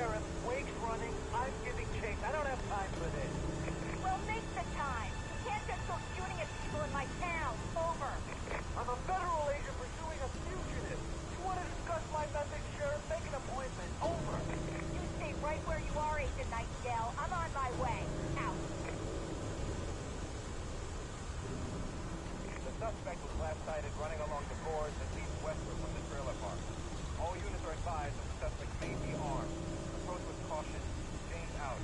Sheriff, Wake's running, I'm giving chase. I don't have time for this. Well, make the time. You can't just go shooting at people in my town. Over. I'm a federal agent pursuing a fugitive. You want to discuss my methods, Sheriff? Make an appointment. Over. You stay right where you are, Agent Nightingale. I'm on my way. Out. The suspect was last sighted running along the gorge that leads westward from the trailer park. All units are advised that the suspect may be armed. Approach with caution. James out.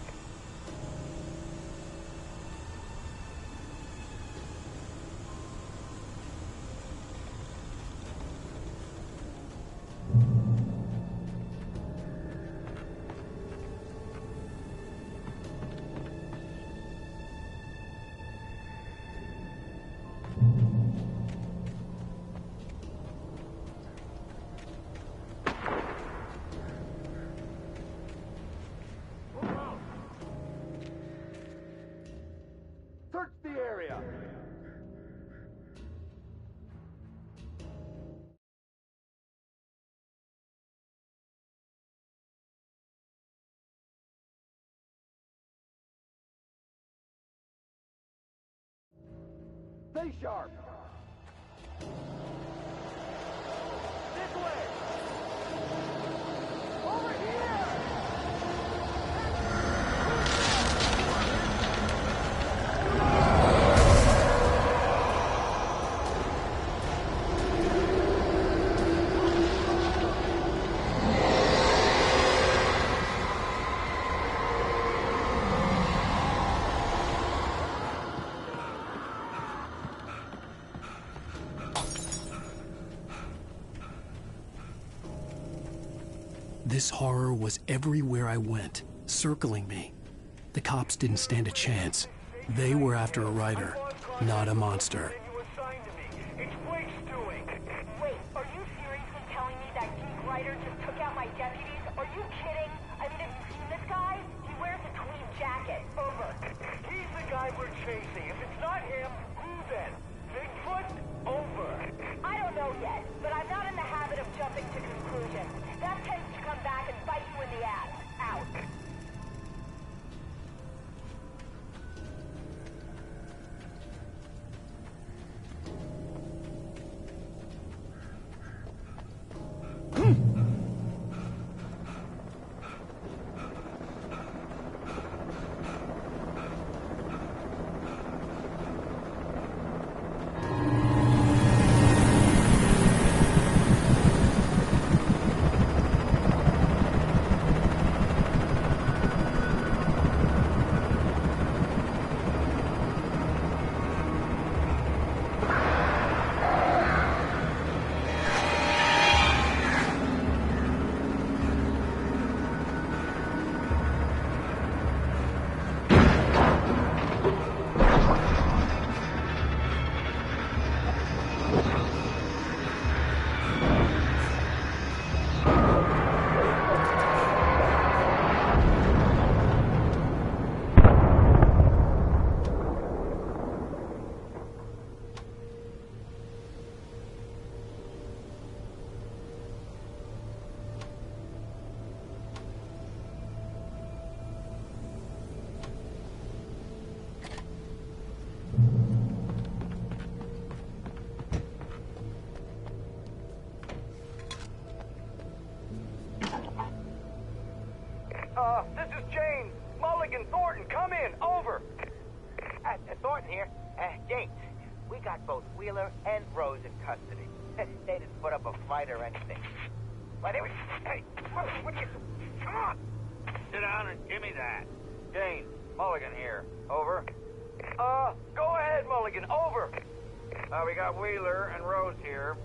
Search the area! Stay sharp! This way! Over here! This horror was everywhere I went, circling me. The cops didn't stand a chance. They were after a writer, not a monster. It's Wake's doing. Wait, are you seriously telling me that geek writer just took out my deputies? Are you kidding? I mean, have you seen this guy? He wears a tweed jacket. Over. He's the guy we're chasing. If it's not him, who then? Bigfoot? Over. I don't know yet, but I'm not in the habit of jumping to conclusions. That tends to come back and bite you in the ass. Out. This is James. Mulligan, Thornton, come in. Over. Thornton here. James, we got both Wheeler and Rose in custody. They didn't put up a fight or anything. But anyway, hey, what you... Come on! Sit down and give me that. James, Mulligan here. Over. Go ahead, Mulligan. Over. We got Wheeler and Rose here.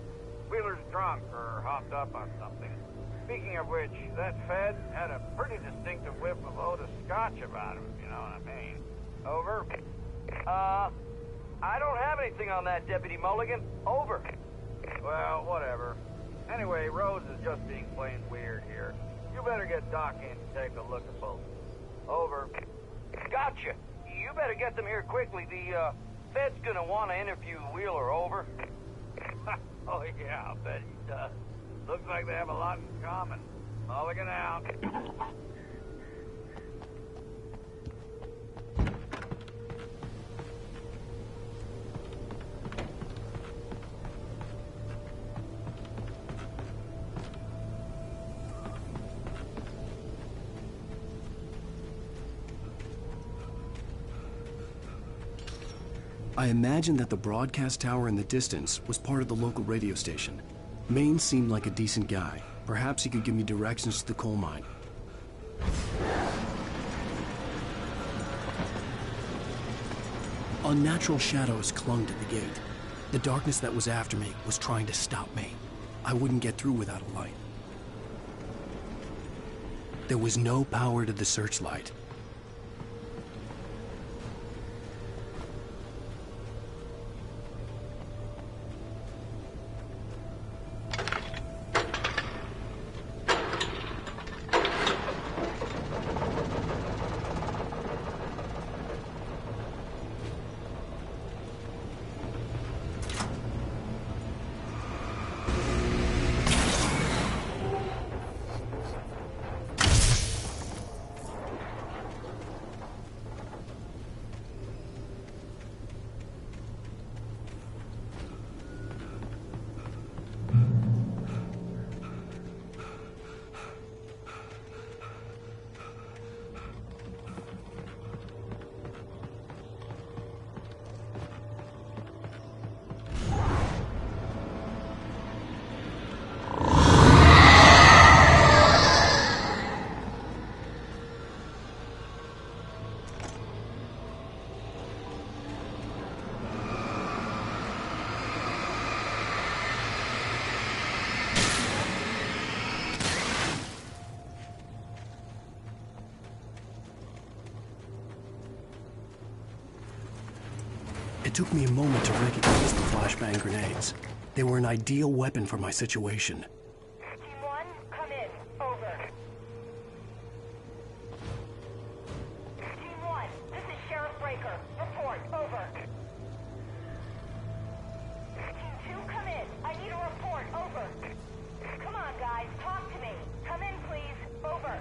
Wheeler's drunk or hopped up on something. Speaking of which, that Fed had a pretty distinctive whiff of Otis Scotch about him, if you know what I mean. Over. I don't have anything on that, Deputy Mulligan. Over. Well, whatever. Anyway, Rose is just being plain weird here. You better get Doc in to take a look at both. Over. Gotcha. You better get them here quickly. The, Fed's gonna want to interview Wheeler. Over. Oh, yeah, I'll bet he does. Looks like they have a lot in common. Mulligan out. I imagined that the broadcast tower in the distance was part of the local radio station. Maine seemed like a decent guy. Perhaps he could give me directions to the coal mine. Unnatural shadows clung to the gate. The darkness that was after me was trying to stop me. I wouldn't get through without a light. There was no power to the searchlight. It took me a moment to recognize the flashbang grenades. They were an ideal weapon for my situation. Team 1, come in. Over. Team 1, this is Sheriff Breaker. Report. Over. Team 2, come in. I need a report. Over. Come on, guys. Talk to me. Come in, please. Over.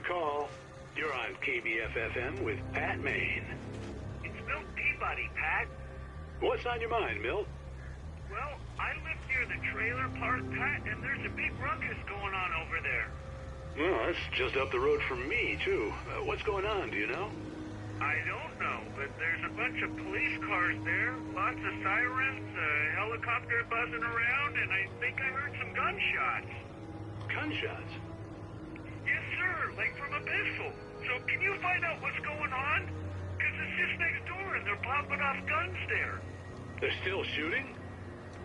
Call. You're on KBF-FM with Pat Maine. It's Milt Peabody, Pat. What's on your mind, Milt? Well, I live near the trailer park, Pat, and there's a big ruckus going on over there. Well, that's just up the road from me, too. What's going on, do you know? I don't know, but there's a bunch of police cars there, lots of sirens, a helicopter buzzing around, and I think I heard some gunshots. Gunshots? Yes, sir, like from a pistol. So can you find out what's going on? Because it's just next door and they're popping off guns there. They're still shooting?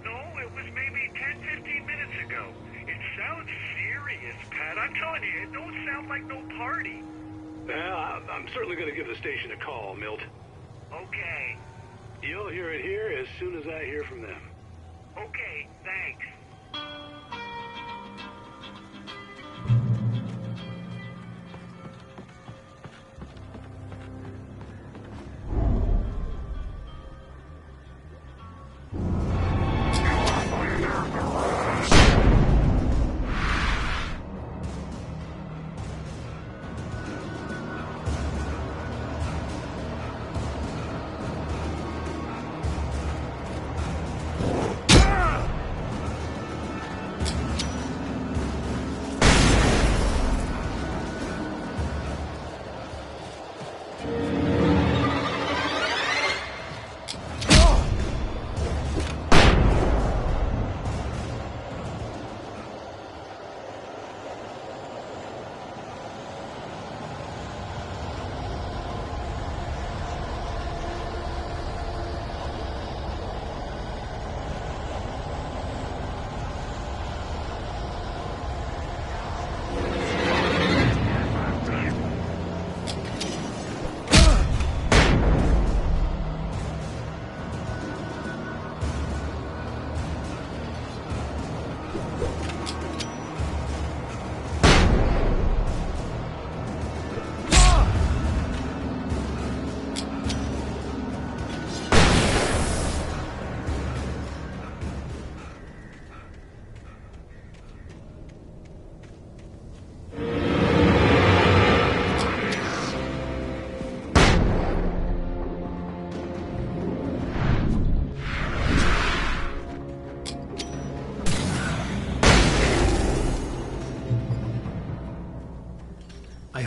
No, it was maybe 10, 15 minutes ago. It sounds serious, Pat. I'm telling you, it don't sound like no party. Well, I'm certainly going to give the station a call, Milt. Okay. You'll hear it here as soon as I hear from them. Okay, thanks.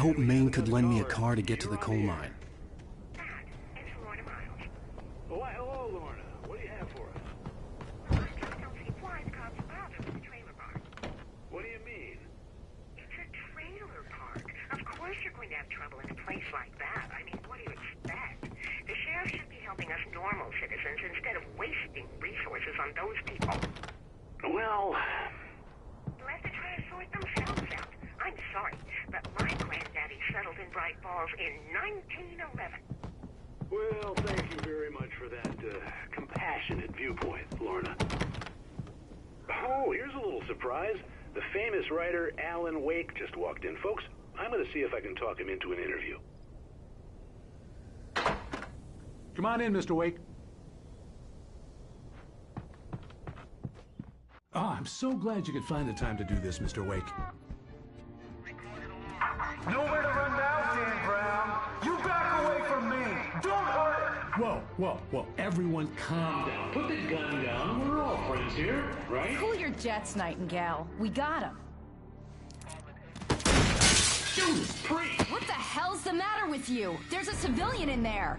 hoped Maine could lend me a car to get to the coal mine. Dad, it's Lorna Miles. Oh, hello, Lorna. What do you have for us? I just don't see why the cops bothered with the trailer park. What do you mean? It's a trailer park. Of course you're going to have trouble in a place like that. I mean, what do you expect? The sheriff should be helping us normal citizens instead of wasting resources on those people. Well, Let the try to sort themselves out. I'm sorry, but my granddaddy settled in Bright Falls in 1911. well, thank you very much for that compassionate viewpoint, Lorna. Oh, here's a little surprise. The famous writer Alan Wake just walked in. Folks, I'm going to see if I can talk him into an interview. Come on in, Mr. Wake. Oh, I'm so glad you could find the time to do this, Mr. Wake. Nowhere to run now, Dan Brown. You back away from me. Don't hurt her. Whoa. Everyone calm down. Put the gun down. We're all friends here, right? Cool your jets, Nightingale. We got him. Judas Priest! What the hell's the matter with you? There's a civilian in there.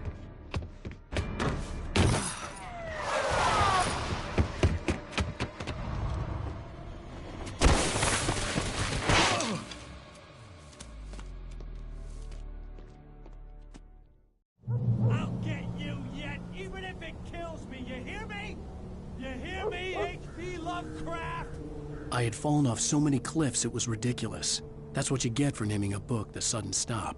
I'll get you yet, even if it kills me. You hear me? You hear me, H.P. Lovecraft? I had fallen off so many cliffs it was ridiculous. That's what you get for naming a book The Sudden Stop.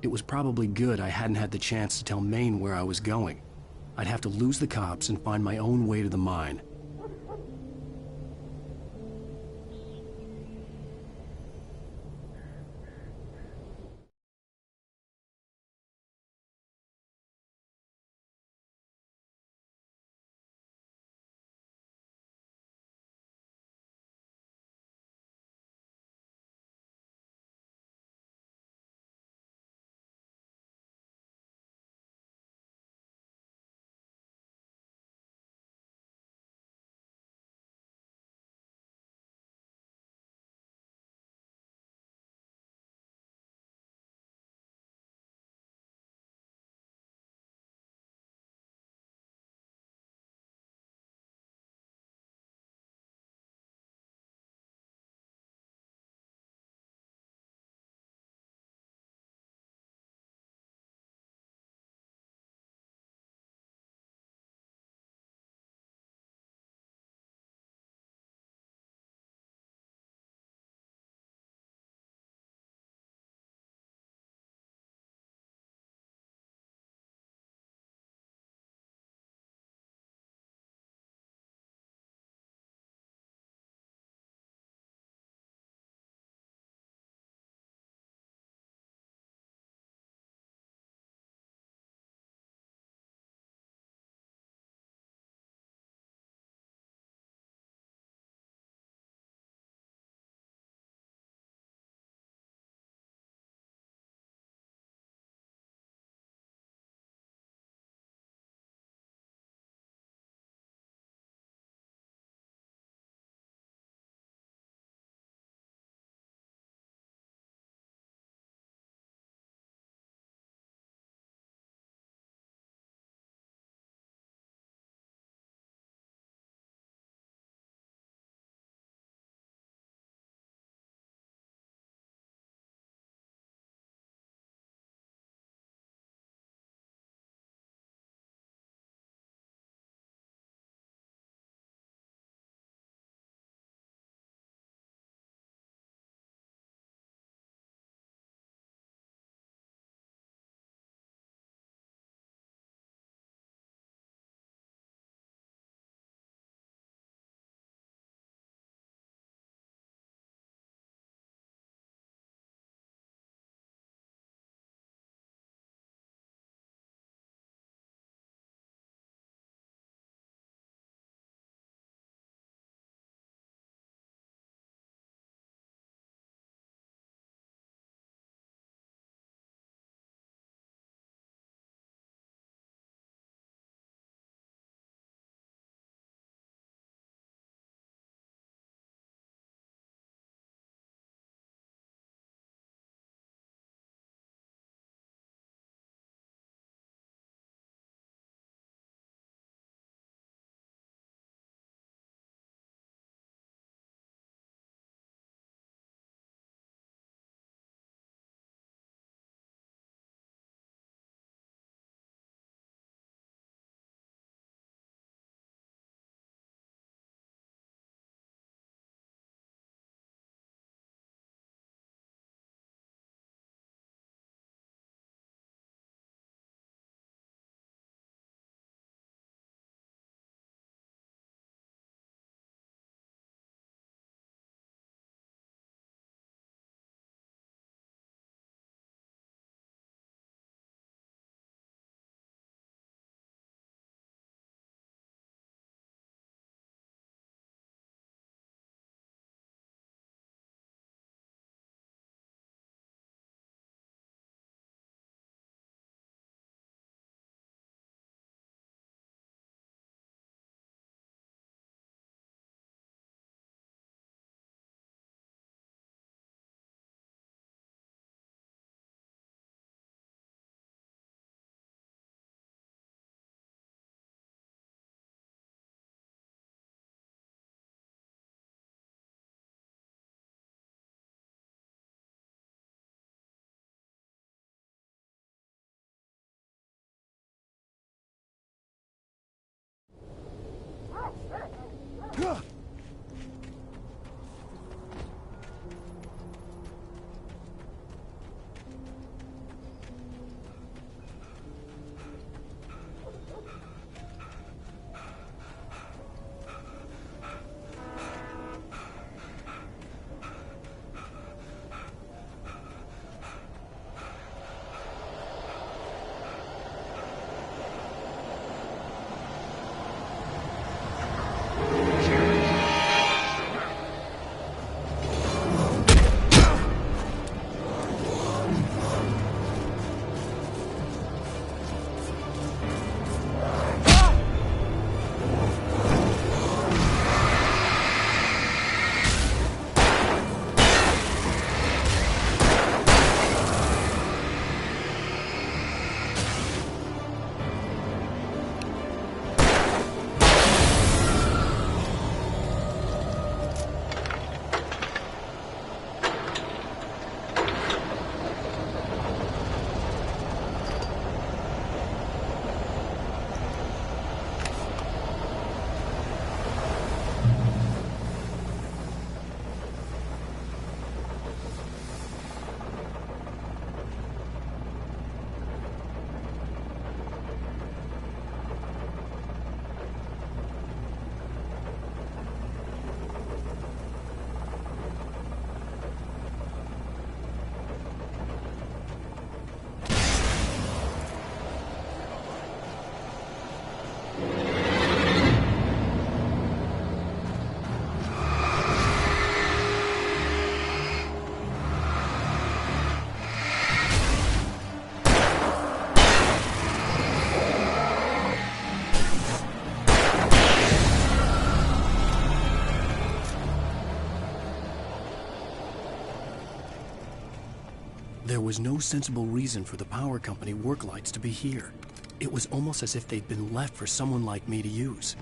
It was probably good I hadn't had the chance to tell Maine where I was going. I'd have to lose the cops and find my own way to the mine. was no sensible reason for the power company work lights to be here. It was almost as if they'd been left for someone like me to use.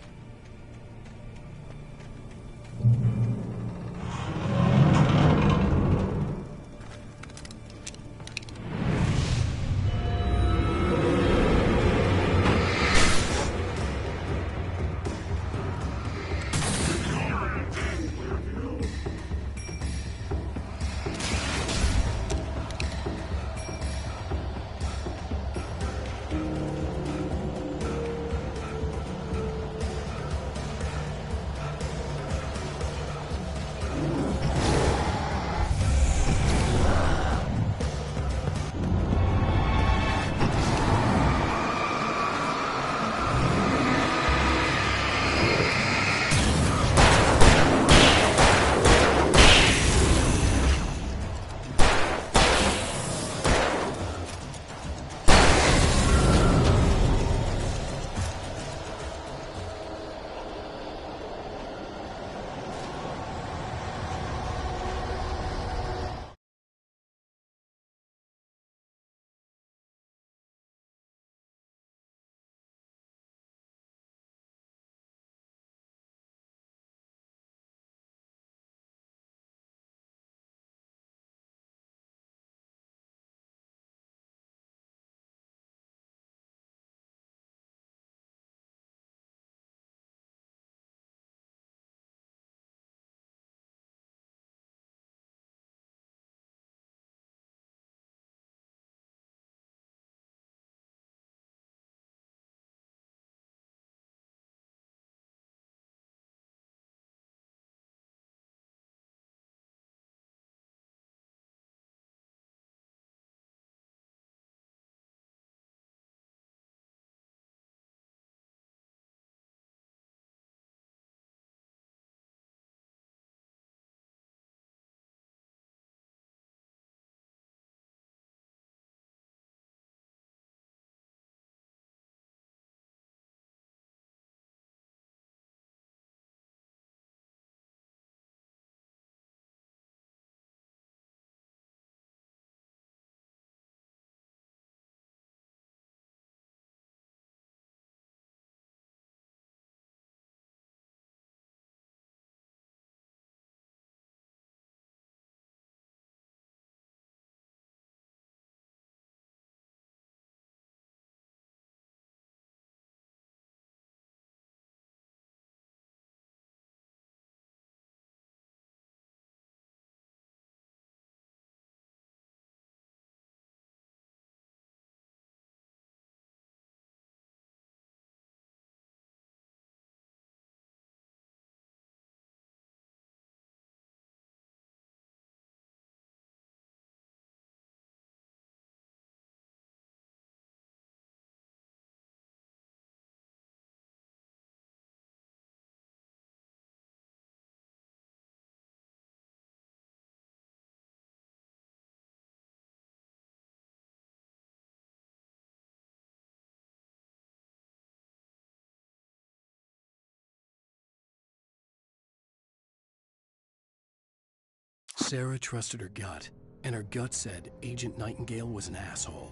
Sarah trusted her gut, and her gut said Agent Nightingale was an asshole.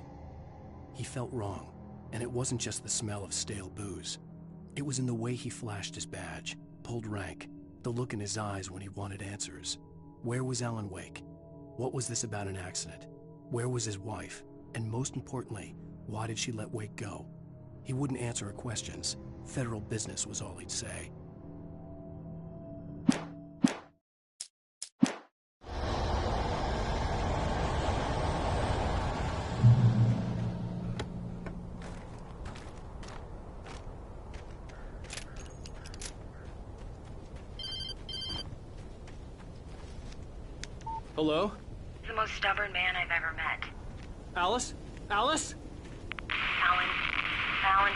He felt wrong, and it wasn't just the smell of stale booze. It was in the way he flashed his badge, pulled rank, the look in his eyes when he wanted answers. Where was Alan Wake? What was this about an accident? Where was his wife? And most importantly, why did she let Wake go? He wouldn't answer her questions. Federal business was all he'd say. Hello? The most stubborn man I've ever met. Alice? Alice? Alan. Alan.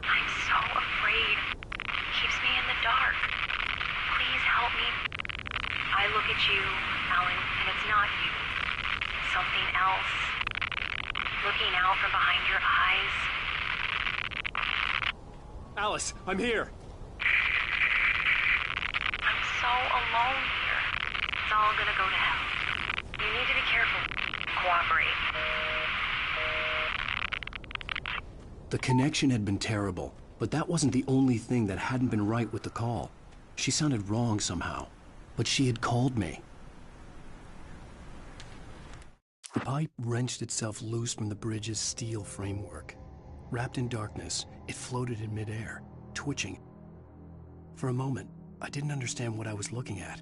I'm so afraid. He keeps me in the dark. Please help me. I look at you, Alan, and it's not you. It's something else. Looking out from behind your eyes. Alice, I'm here. I'm so alone here. It's all gonna go to hell. You need to be careful. cooperate. The connection had been terrible, but that wasn't the only thing that hadn't been right with the call. She sounded wrong somehow, but she had called me. The pipe wrenched itself loose from the bridge's steel framework. Wrapped in darkness, it floated in midair, twitching. For a moment, I didn't understand what I was looking at.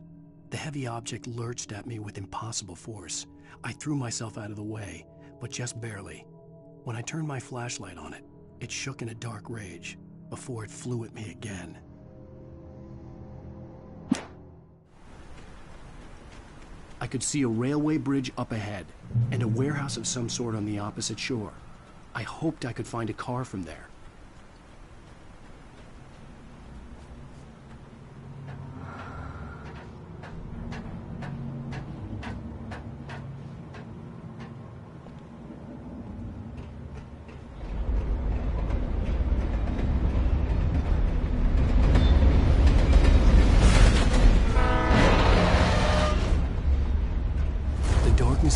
The heavy object lurched at me with impossible force. I threw myself out of the way, but just barely. When I turned my flashlight on it, it shook in a dark rage before it flew at me again. I could see a railway bridge up ahead and a warehouse of some sort on the opposite shore. I hoped I could find a car from there.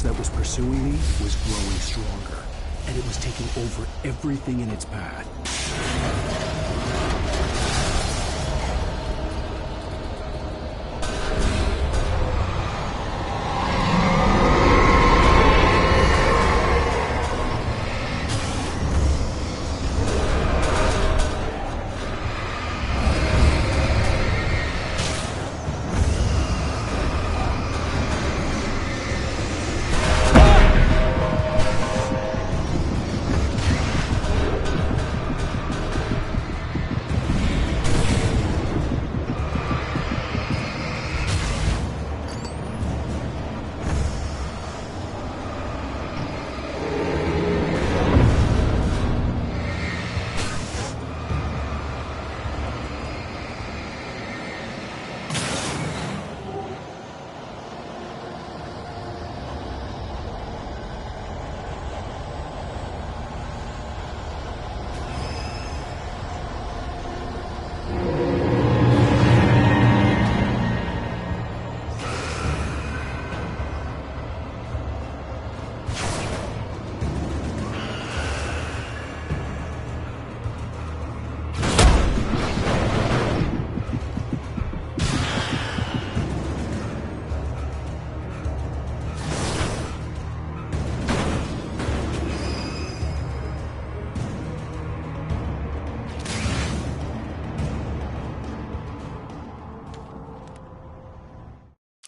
That was pursuing me was growing stronger, and it was taking over everything in its path.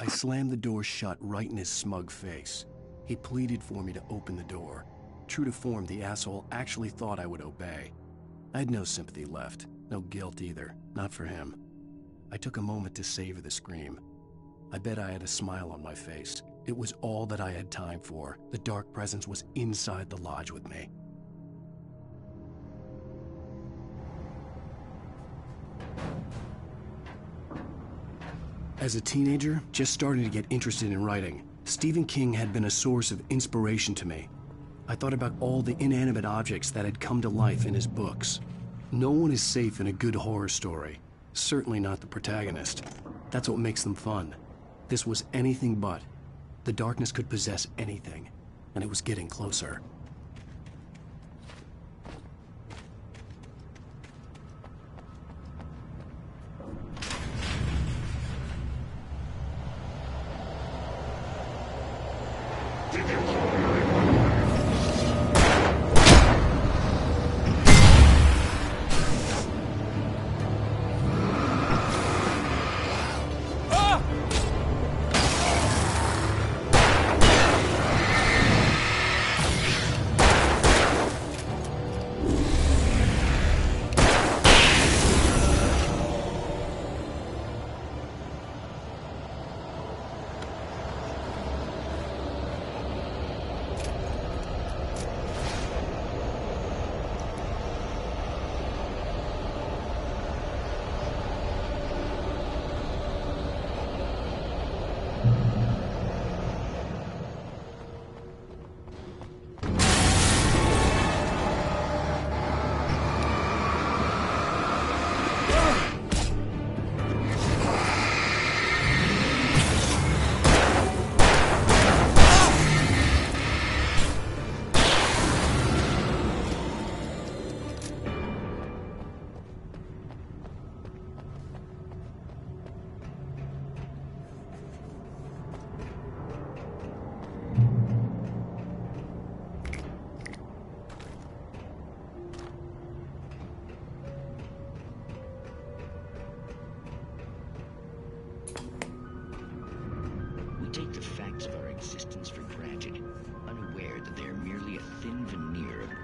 I slammed the door shut right in his smug face. He pleaded for me to open the door. True to form, the asshole actually thought I would obey. I had no sympathy left, no guilt either, not for him. I took a moment to savor the scream. I bet I had a smile on my face. It was all that I had time for. The dark presence was inside the lodge with me. As a teenager, just starting to get interested in writing, Stephen King had been a source of inspiration to me. I thought about all the inanimate objects that had come to life in his books. No one is safe in a good horror story. Certainly not the protagonist. That's what makes them fun. This was anything but. The darkness could possess anything, and it was getting closer.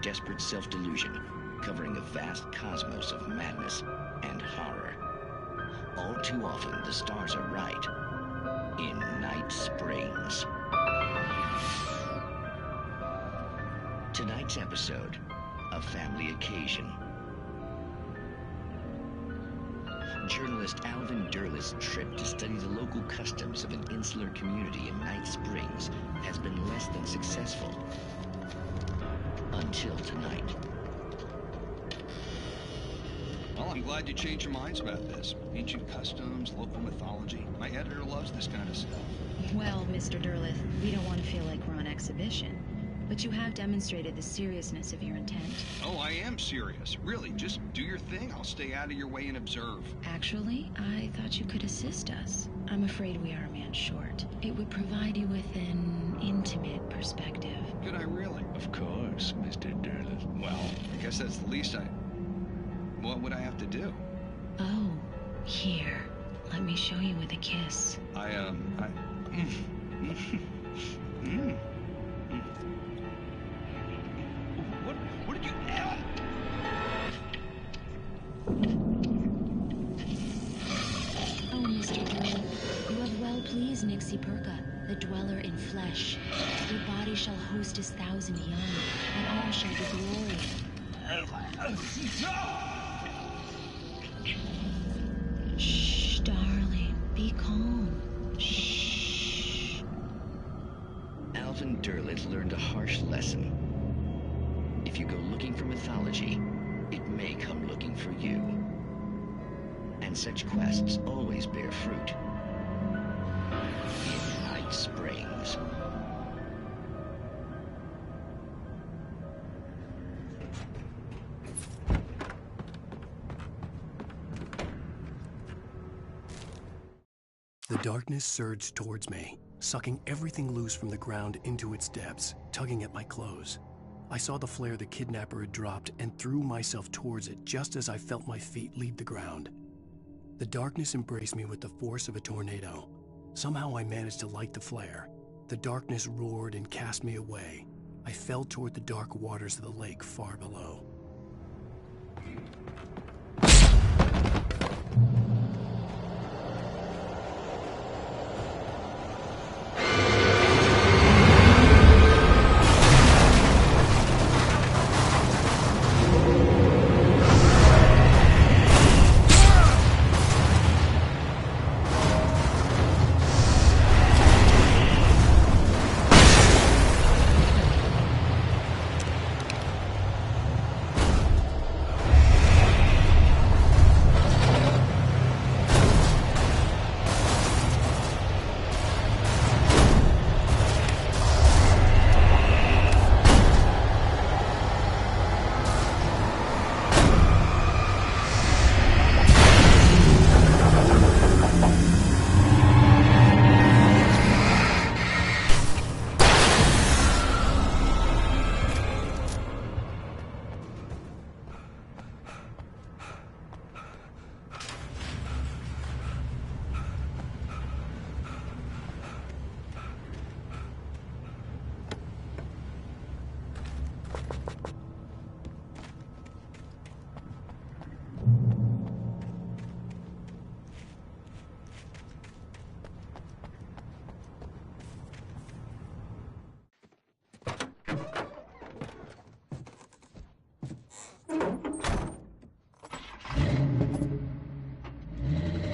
desperate self-delusion, covering a vast cosmos of madness and horror. All too often, the stars are right. In Night Springs. Tonight's episode, A Family Occasion. Journalist Alvin Derlis' trip to study the local customs of an insular community in Night Springs has been less than successful. Until tonight. Well, I'm glad you changed your minds about this. Ancient customs, local mythology. My editor loves this kind of stuff. Well, Mr. Derlith, we don't want to feel like we're on exhibition. But you have demonstrated the seriousness of your intent. Oh, I am serious. Really, just do your thing. I'll stay out of your way and observe. Actually, I thought you could assist us. I'm afraid we are a man short. It would provide you with an intimate perspective. Could I really? Of course, Mr. Derlith. Well, I guess that's the least What would I have to do? Oh, here. Let me show you with a kiss. What did you... Oh, Mr. Derlith, you have well pleased Nixie Perka, the dweller in flesh. Your body shall host his 1,000 young, and all shall be glory. Shh, darling, be calm. Shh. Alvin Derlith learned a harsh lesson. If you go looking for mythology, it may come looking for you. And such quests always bear fruit. In Night Springs. The darkness surged towards me, sucking everything loose from the ground into its depths, tugging at my clothes. I saw the flare the kidnapper had dropped and threw myself towards it just as I felt my feet leave the ground. The darkness embraced me with the force of a tornado. Somehow I managed to light the flare. The darkness roared and cast me away. I fell toward the dark waters of the lake far below.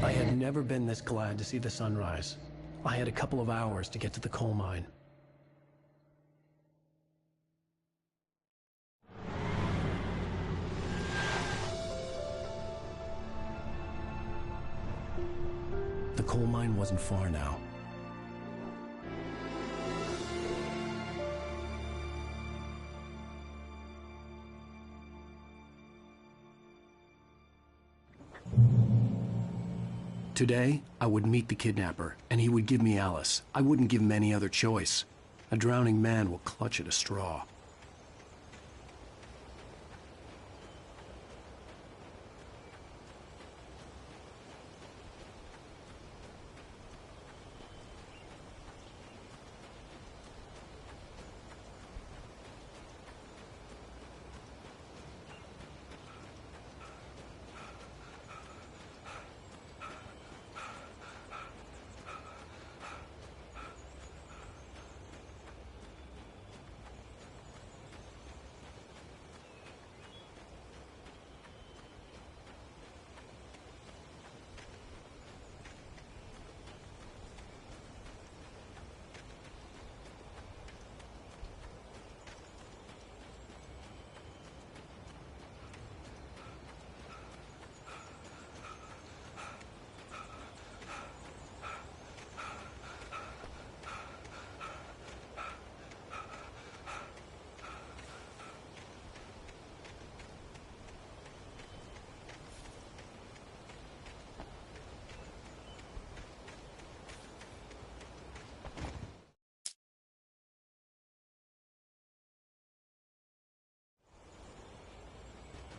I had never been this glad to see the sunrise. I had a couple of hours to get to the coal mine. The coal mine wasn't far now. Today, I would meet the kidnapper, and he would give me Alice. I wouldn't give him any other choice. A drowning man will clutch at a straw.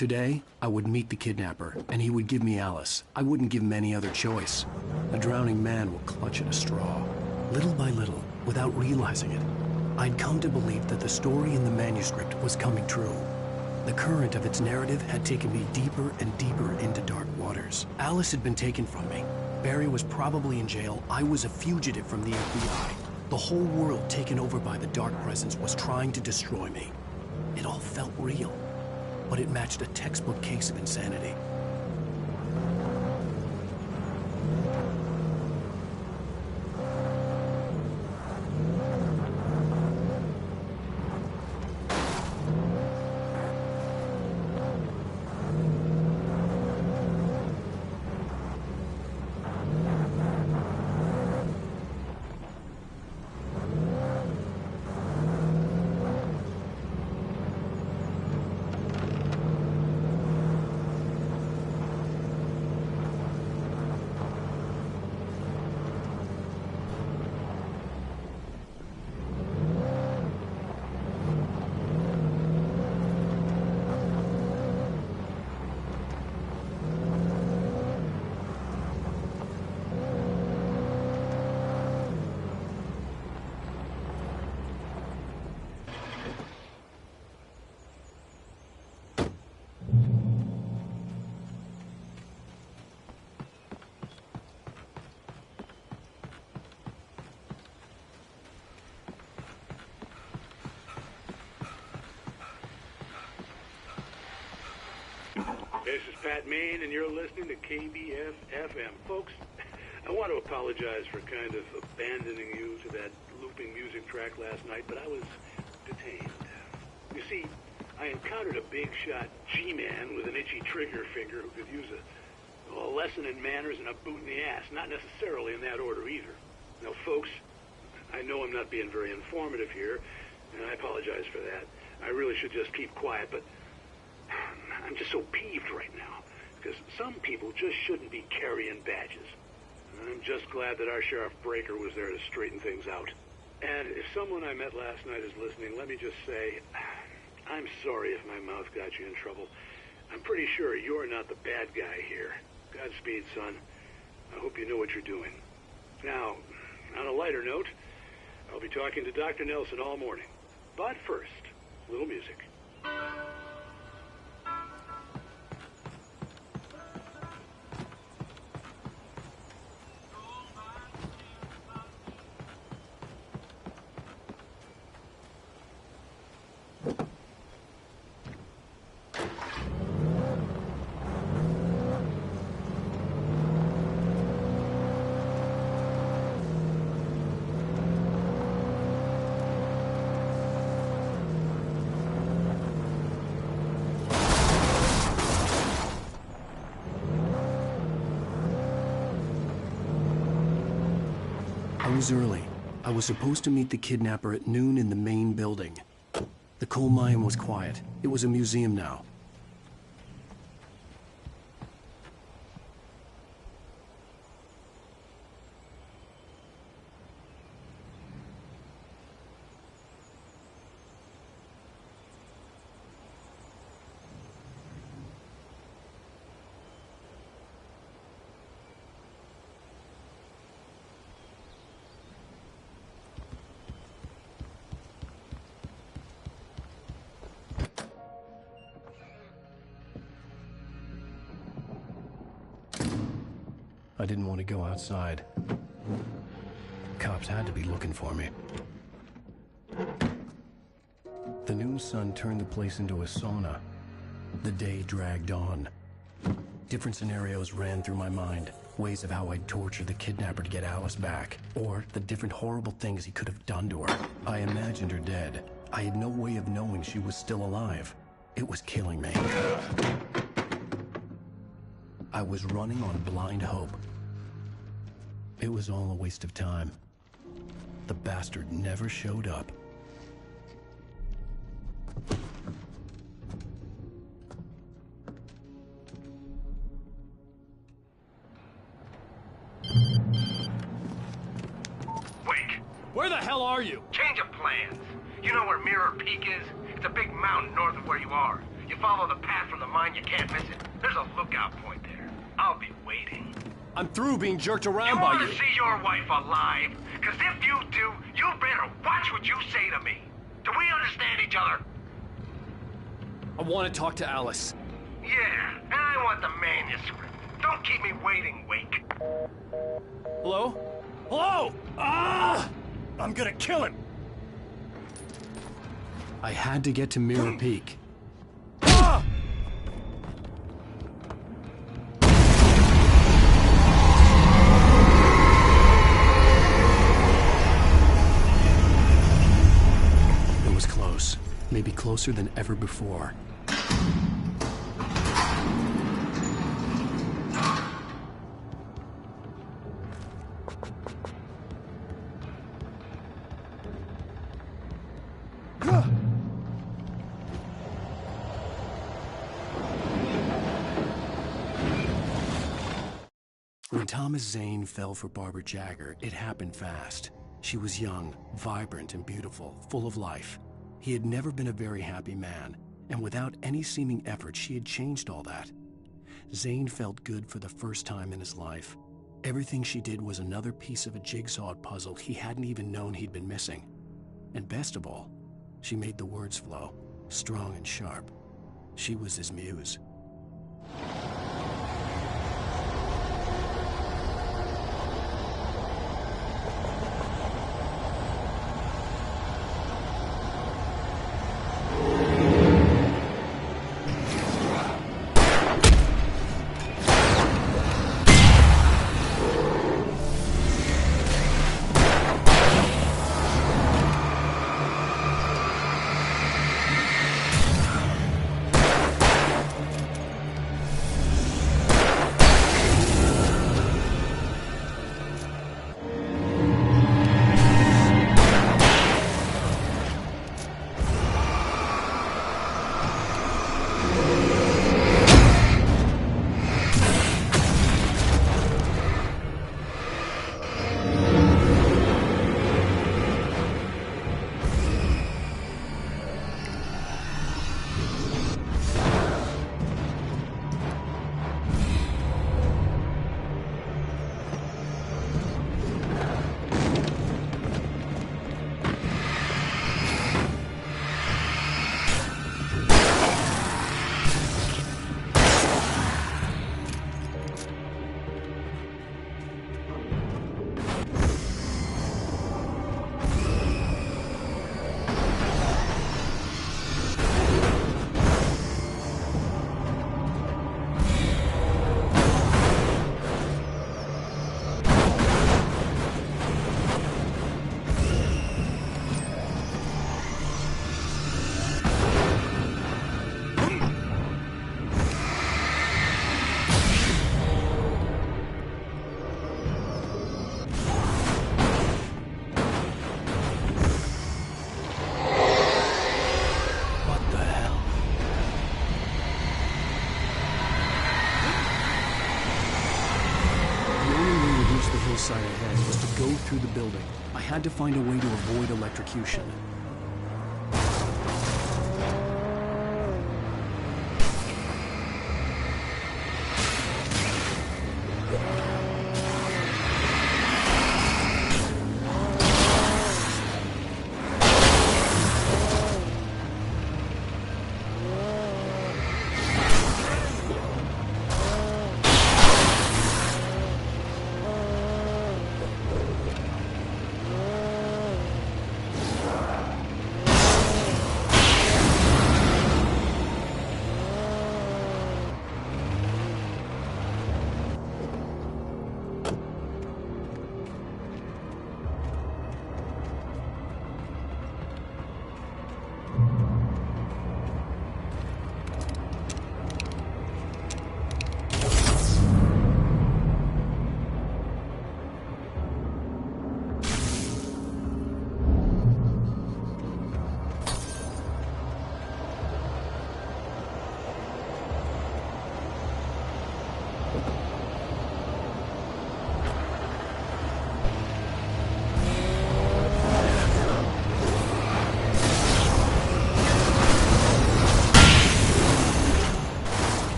Today, I would meet the kidnapper, and he would give me Alice. I wouldn't give him any other choice. A drowning man will clutch at a straw. Little by little, without realizing it, I'd come to believe that the story in the manuscript was coming true. The current of its narrative had taken me deeper and deeper into dark waters. Alice had been taken from me. Barry was probably in jail. I was a fugitive from the FBI. The whole world taken over by the Dark Presence was trying to destroy me. It all felt real, but it matched a textbook case of insanity. This is Pat Main, and you're listening to KBF-FM. Folks, I want to apologize for kind of abandoning you to that looping music track last night, but I was detained. You see, I encountered a big-shot G-man with an itchy trigger finger who could use a lesson in manners and a boot in the ass, not necessarily in that order either. Now, folks, I know I'm not being very informative here, and I apologize for that. I really should just keep quiet, but I'm just so peeved right now, because some people just shouldn't be carrying badges. I'm just glad that our Sheriff Breaker was there to straighten things out. And if someone I met last night is listening, let me just say, I'm sorry if my mouth got you in trouble. I'm pretty sure you're not the bad guy here. Godspeed, son. I hope you know what you're doing. Now, on a lighter note, I'll be talking to Dr. Nelson all morning. But first, a little music. I was early. I was supposed to meet the kidnapper at noon in the main building. The coal mine was quiet. It was a museum now. I didn't want to go outside. Cops had to be looking for me. The noon sun turned the place into a sauna. The day dragged on. Different scenarios ran through my mind. Ways of how I'd torture the kidnapper to get Alice back. Or the different horrible things he could have done to her. I imagined her dead. I had no way of knowing she was still alive. It was killing me. I was running on blind hope. It was all a waste of time. The bastard never showed up. Wake! Where the hell are you? Change of plans. You know where Mirror Peak is? It's a big mountain north of where you are. You follow the path from the mine, you can't miss it. There's a lookout point there. I'll be waiting. I'm through being jerked around You by want you. to see your wife alive? Because if you do, you better watch what you say to me. Do we understand each other? I want to talk to Alice. Yeah, and I want the manuscript. Don't keep me waiting, Wake. Hello? Hello! Ah! I'm gonna kill him! I had to get to Mirror Peak. Ah! It was close. Maybe closer than ever before. When Thomas Zane fell for Barbara Jagger, it happened fast. She was young, vibrant, and beautiful, full of life. He had never been a very happy man, and without any seeming effort, she had changed all that. Zane felt good for the first time in his life. Everything she did was another piece of a jigsaw puzzle he hadn't even known he'd been missing. And best of all, she made the words flow, strong and sharp. She was his muse. Side ahead was to go through the building. I had to find a way to avoid electrocution.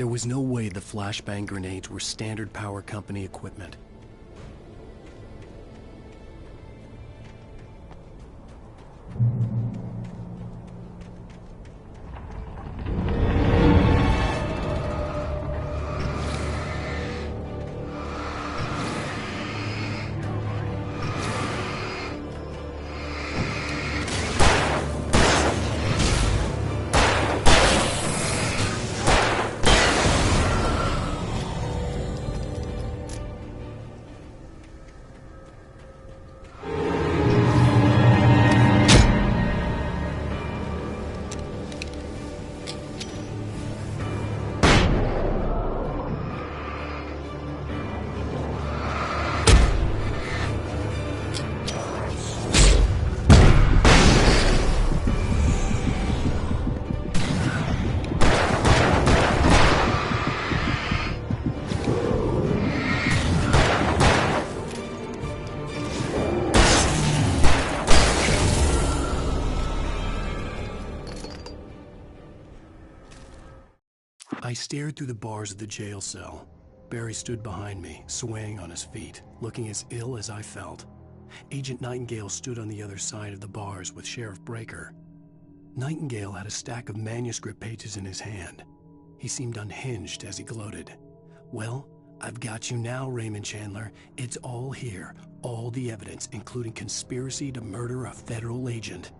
There was no way the flashbang grenades were Standard Power Company equipment. I stared through the bars of the jail cell. Barry stood behind me, swaying on his feet, looking as ill as I felt. Agent Nightingale stood on the other side of the bars with Sheriff Breaker. Nightingale had a stack of manuscript pages in his hand. He seemed unhinged as he gloated. "Well, I've got you now, Raymond Chandler. It's all here. All the evidence, including conspiracy to murder a federal agent."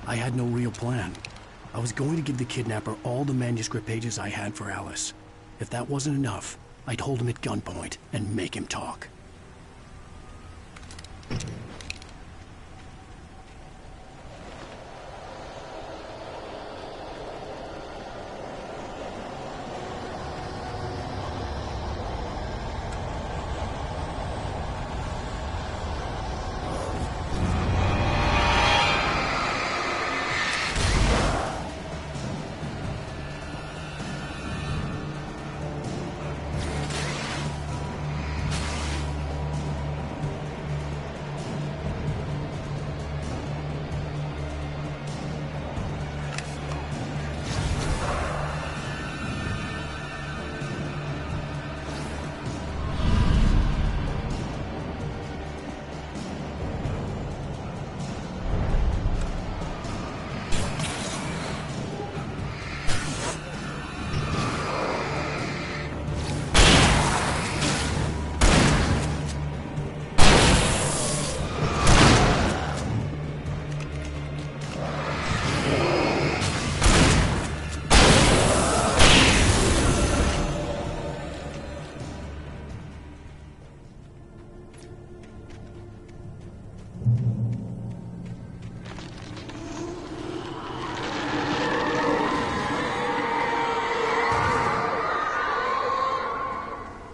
I had no real plan. I was going to give the kidnapper all the manuscript pages I had for Alice. If that wasn't enough, I'd hold him at gunpoint and make him talk.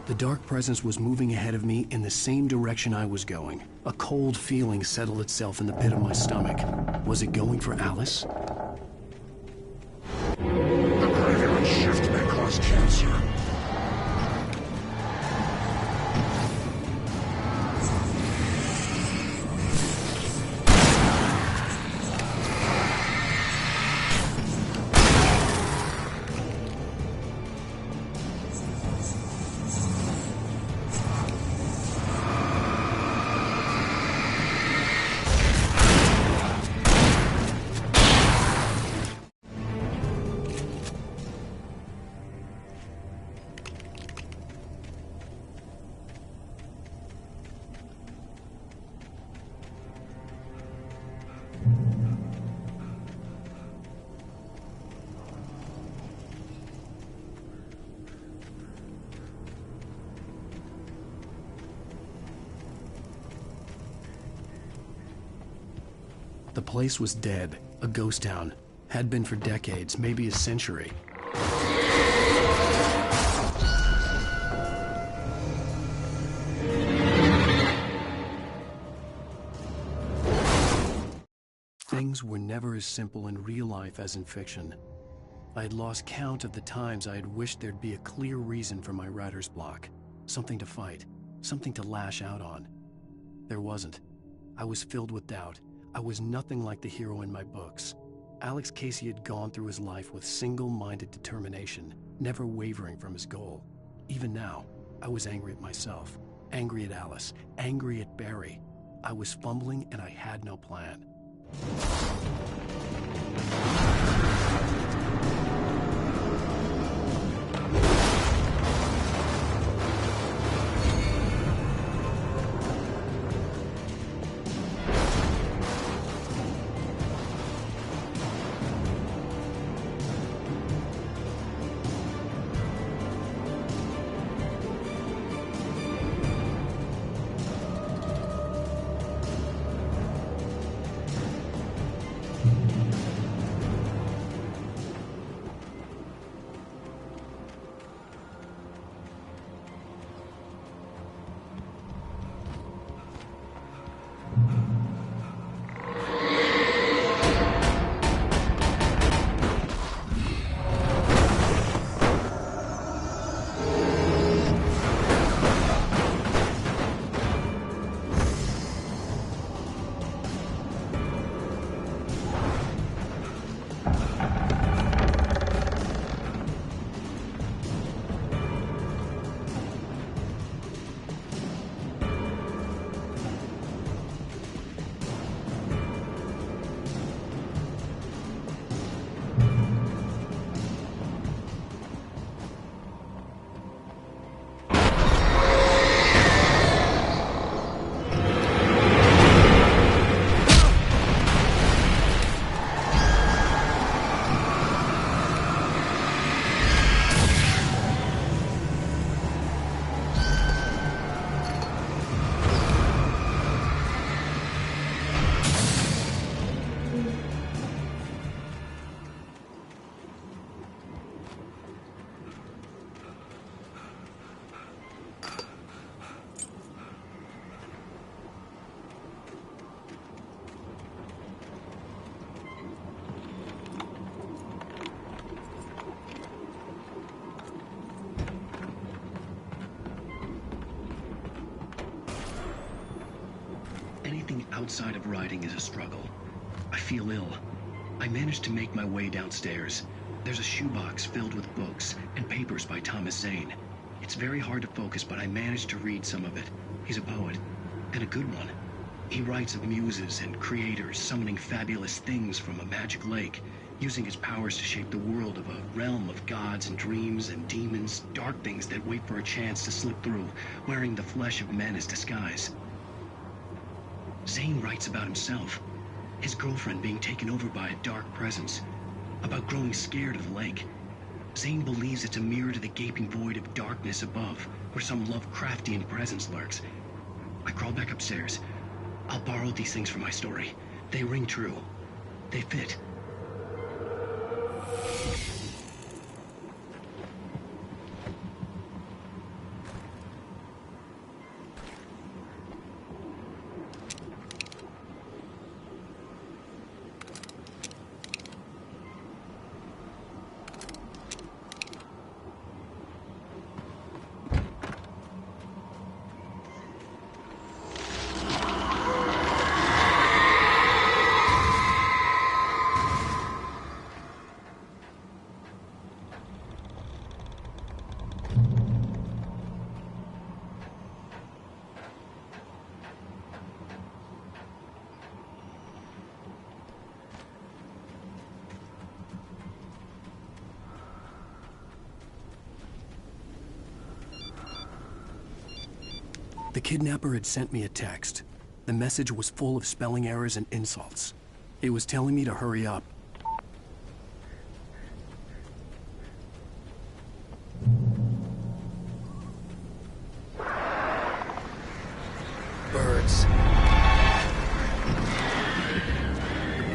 The dark presence was moving ahead of me in the same direction I was going. A cold feeling settled itself in the pit of my stomach. Was it going for Alice? The graveyard shift may cause cancer. place was dead, a ghost town. Had been for decades, maybe a century. Things were never as simple in real life as in fiction. I had lost count of the times I had wished there'd be a clear reason for my writer's block. Something to fight, something to lash out on. There wasn't. I was filled with doubt. I was nothing like the hero in my books. Alex Casey had gone through his life with single-minded determination, never wavering from his goal. Even now, I was angry at myself, angry at Alice, angry at Barry. I was fumbling and I had no plan. Outside of writing is a struggle. I feel ill. I managed to make my way downstairs. There's a shoebox filled with books and papers by Thomas Zane. It's very hard to focus, but I managed to read some of it. He's a poet, and a good one. He writes of muses and creators summoning fabulous things from a magic lake, using his powers to shape the world of a realm of gods and dreams and demons, dark things that wait for a chance to slip through, wearing the flesh of men as disguise. Zane writes about himself, his girlfriend being taken over by a dark presence, about growing scared of the lake. Zane believes it's a mirror to the gaping void of darkness above, where some Lovecraftian presence lurks. I crawl back upstairs. I'll borrow these things for my story. They ring true. They fit. The kidnapper had sent me a text. The message was full of spelling errors and insults. It was telling me to hurry up. Birds. The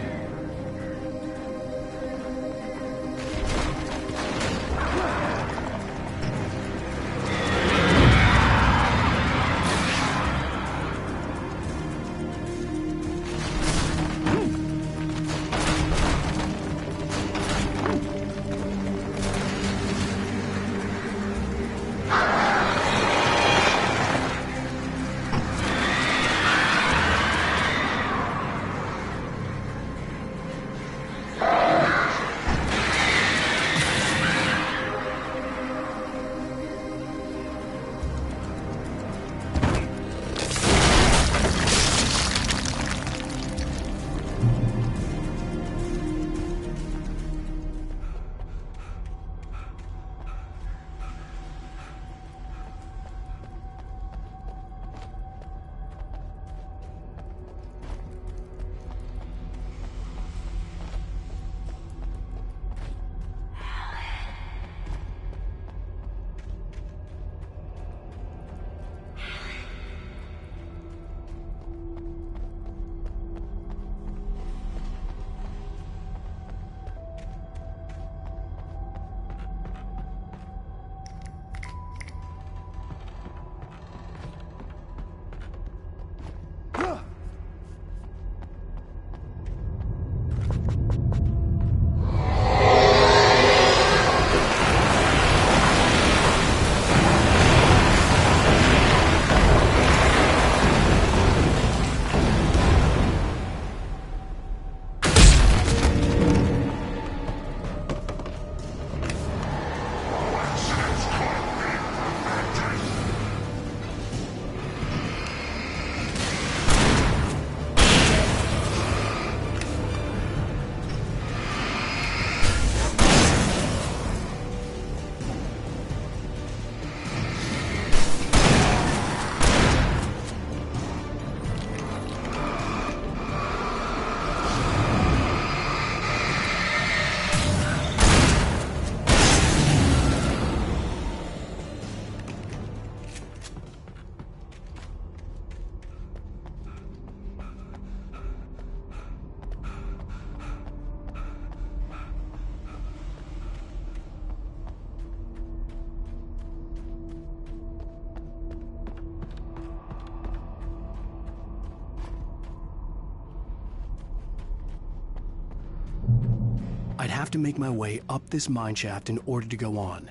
have to make my way up this mine shaft in order to go on.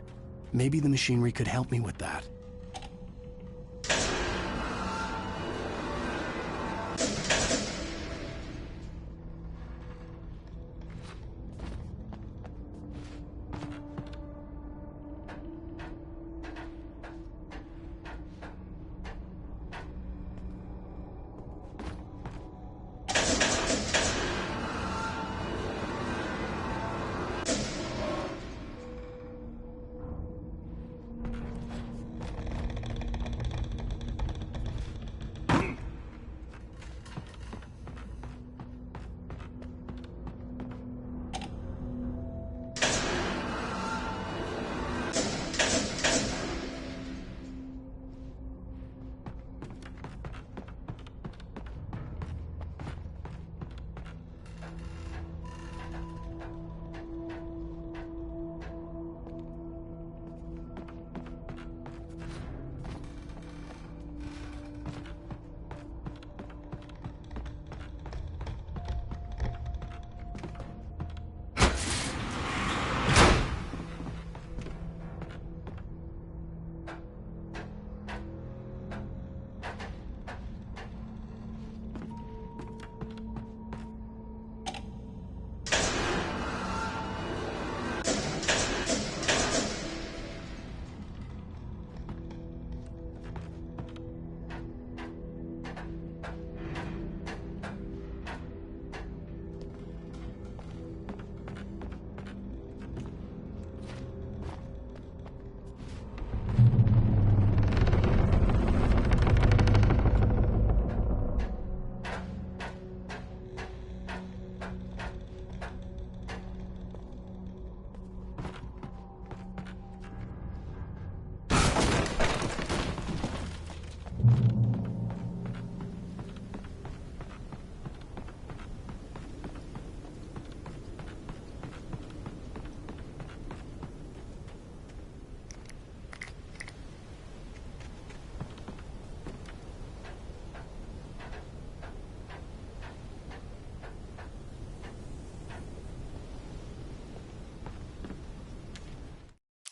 Maybe the machinery could help me with that.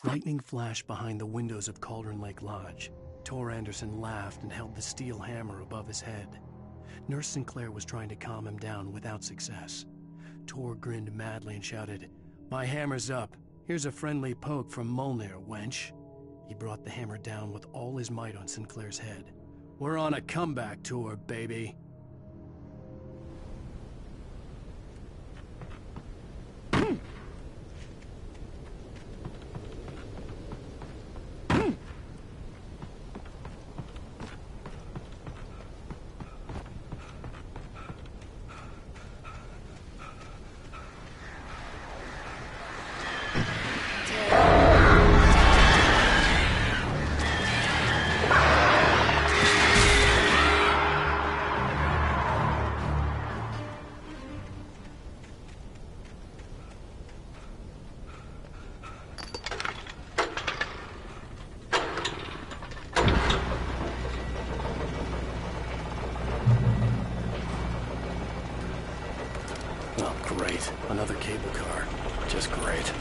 Lightning flashed behind the windows of Cauldron Lake Lodge. Tor Anderson laughed and held the steel hammer above his head. Nurse Sinclair was trying to calm him down without success. Tor grinned madly and shouted, "My hammer's up. Here's a friendly poke from Mjolnir, wench." He brought the hammer down with all his might on Sinclair's head. "We're on a comeback tour, baby." Great. Another cable car. Just great.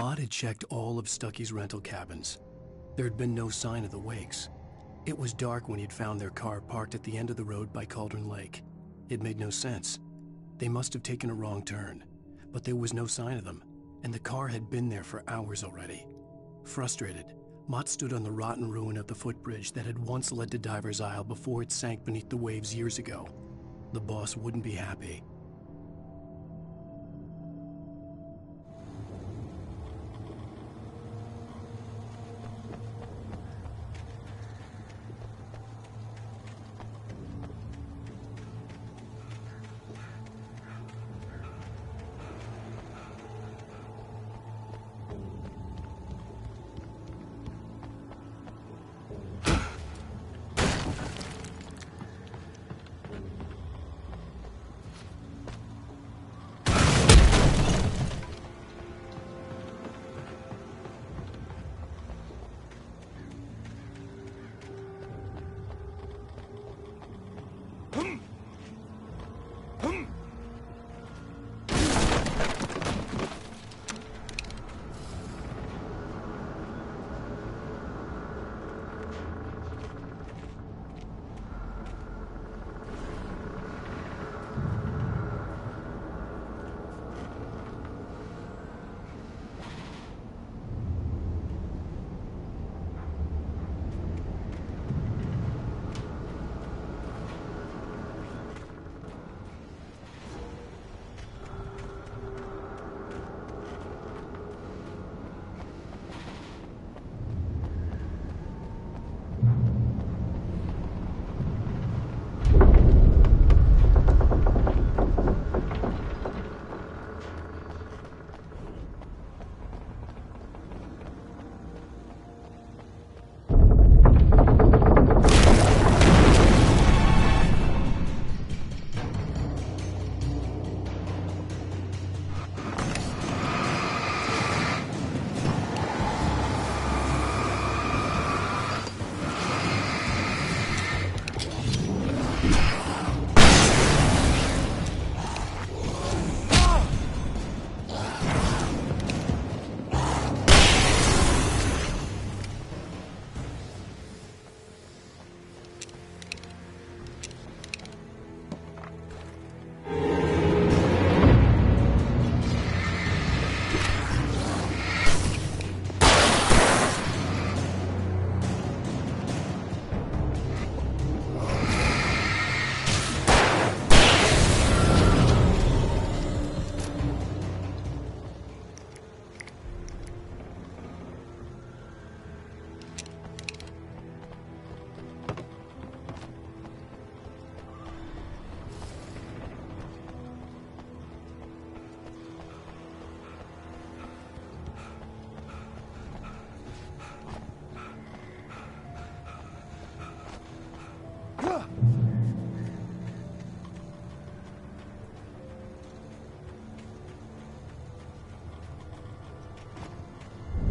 Mott had checked all of Stucky's rental cabins. There had been no sign of the Wakes. It was dark when he'd found their car parked at the end of the road by Cauldron Lake. It made no sense. They must have taken a wrong turn, but there was no sign of them, and the car had been there for hours already. Frustrated, Mott stood on the rotten ruin of the footbridge that had once led to Diver's Isle before it sank beneath the waves years ago. The boss wouldn't be happy.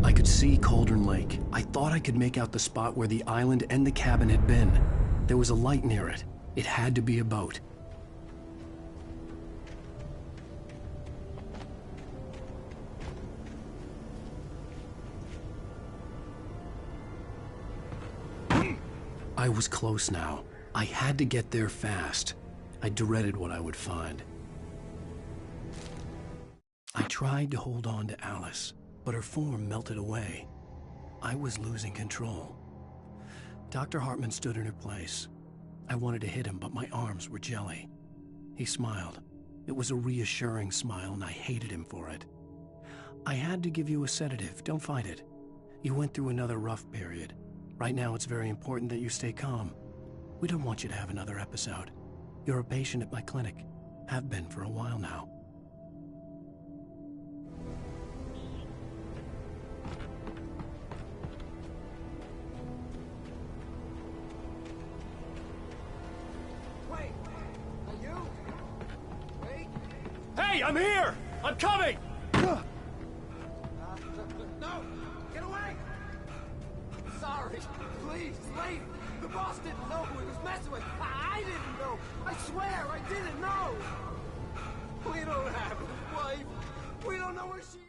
I could see Cauldron Lake. I thought I could make out the spot where the island and the cabin had been. There was a light near it. It had to be a boat. I was close now. I had to get there fast. I dreaded what I would find. I tried to hold on to Alice, but her form melted away. I was losing control. Dr. Hartman stood in her place. I wanted to hit him, but my arms were jelly. He smiled. It was a reassuring smile, and I hated him for it. I had to give you a sedative. Don't fight it. You went through another rough period. Right now, it's very important that you stay calm. We don't want you to have another episode. You're a patient at my clinic. Have been for a while now. Wait! Are you? Wait! Hey, I'm here! I'm coming! No! Get away! Sorry. Please, lady. The boss didn't know who he was messing with. I didn't know. I swear, I didn't know. We don't have a wife. We don't know where she...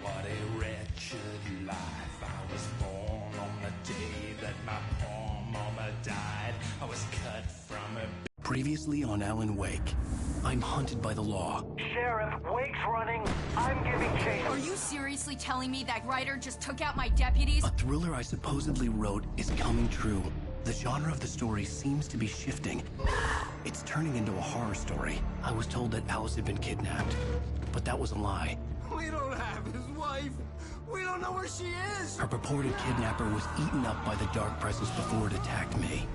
what a wretched life. I was born on the day that my poor mama died. I was cut from a... Previously on Alan Wake, I'm hunted by the law. Sheriff, Wake's running. I'm giving chase. Are you seriously telling me that Ryder just took out my deputies? A thriller I supposedly wrote is coming true. The genre of the story seems to be shifting. It's turning into a horror story. I was told that Alice had been kidnapped, but that was a lie. We don't have his wife. We don't know where she is. Her purported kidnapper was eaten up by the dark presence before it attacked me.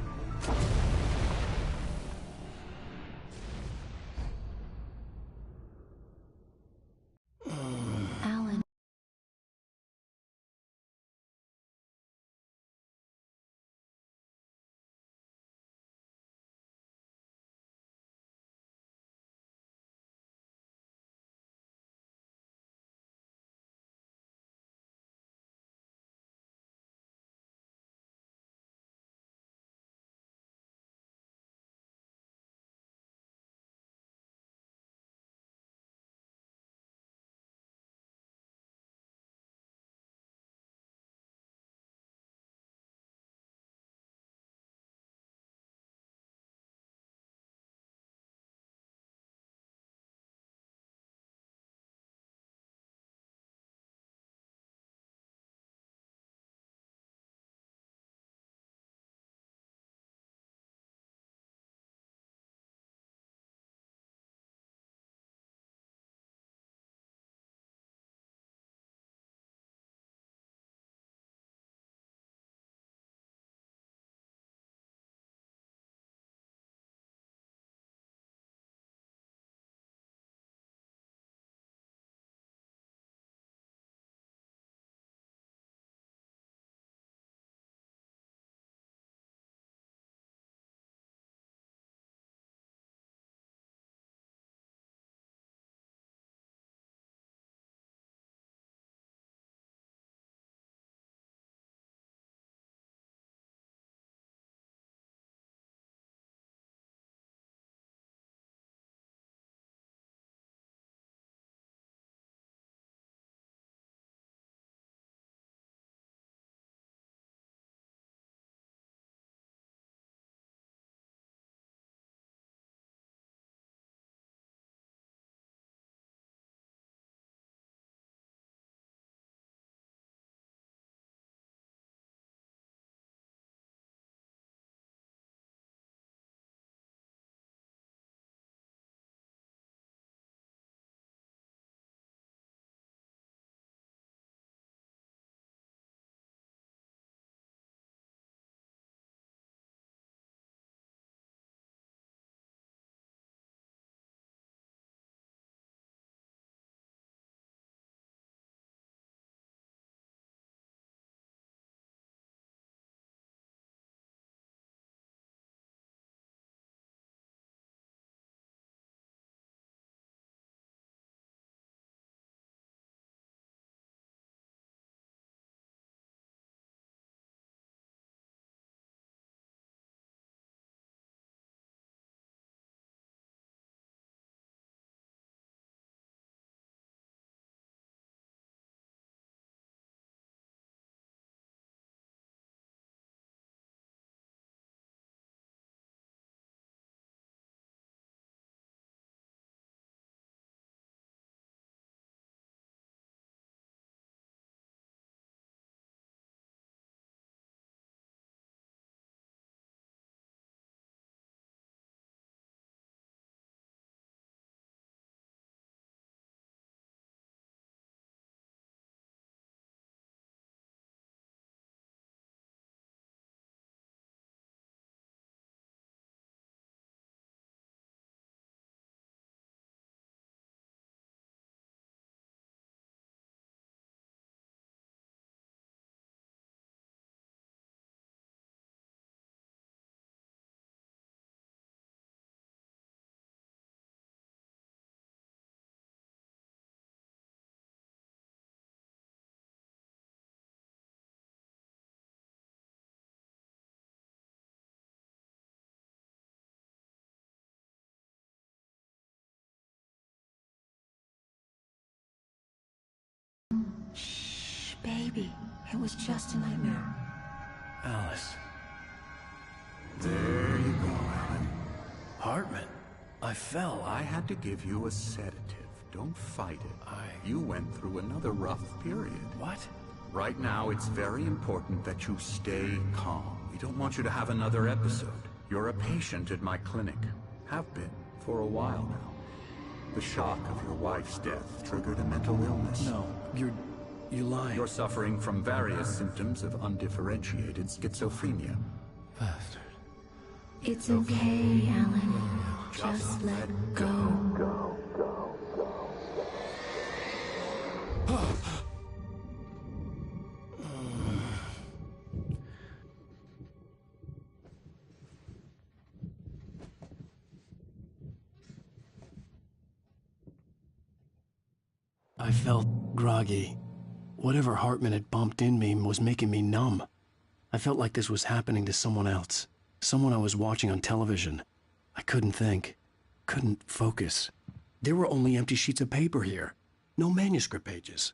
baby. It was just a nightmare. Alice. There you go, Alan. Hartman. I fell. I had to give you a sedative. Don't fight it. You went through another rough period. What? Right now, it's very important that you stay calm. We don't want you to have another episode. You're a patient at my clinic. Have been for a while now. The shock of your wife's death triggered a mental illness. No, you're lying. You're suffering from various symptoms of undifferentiated schizophrenia. Bastard. It's okay, Alan. Just let go. I felt groggy. Whatever Hartman had bumped in me was making me numb. I felt like this was happening to someone else. Someone I was watching on television. I couldn't think. Couldn't focus. There were only empty sheets of paper here. No manuscript pages.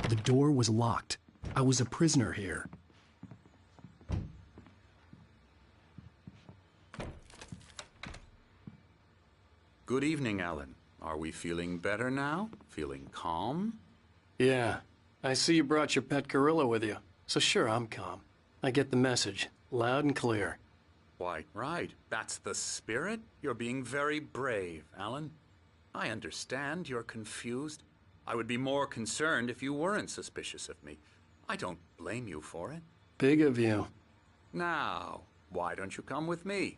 The door was locked. I was a prisoner here. Good evening, Alan. Are we feeling better now? Feeling calm? Yeah. I see you brought your pet gorilla with you. So sure, I'm calm. I get the message. Loud and clear. Why, right. That's the spirit. You're being very brave, Alan. I understand you're confused. I would be more concerned if you weren't suspicious of me. I don't blame you for it. Big of you. Now, why don't you come with me?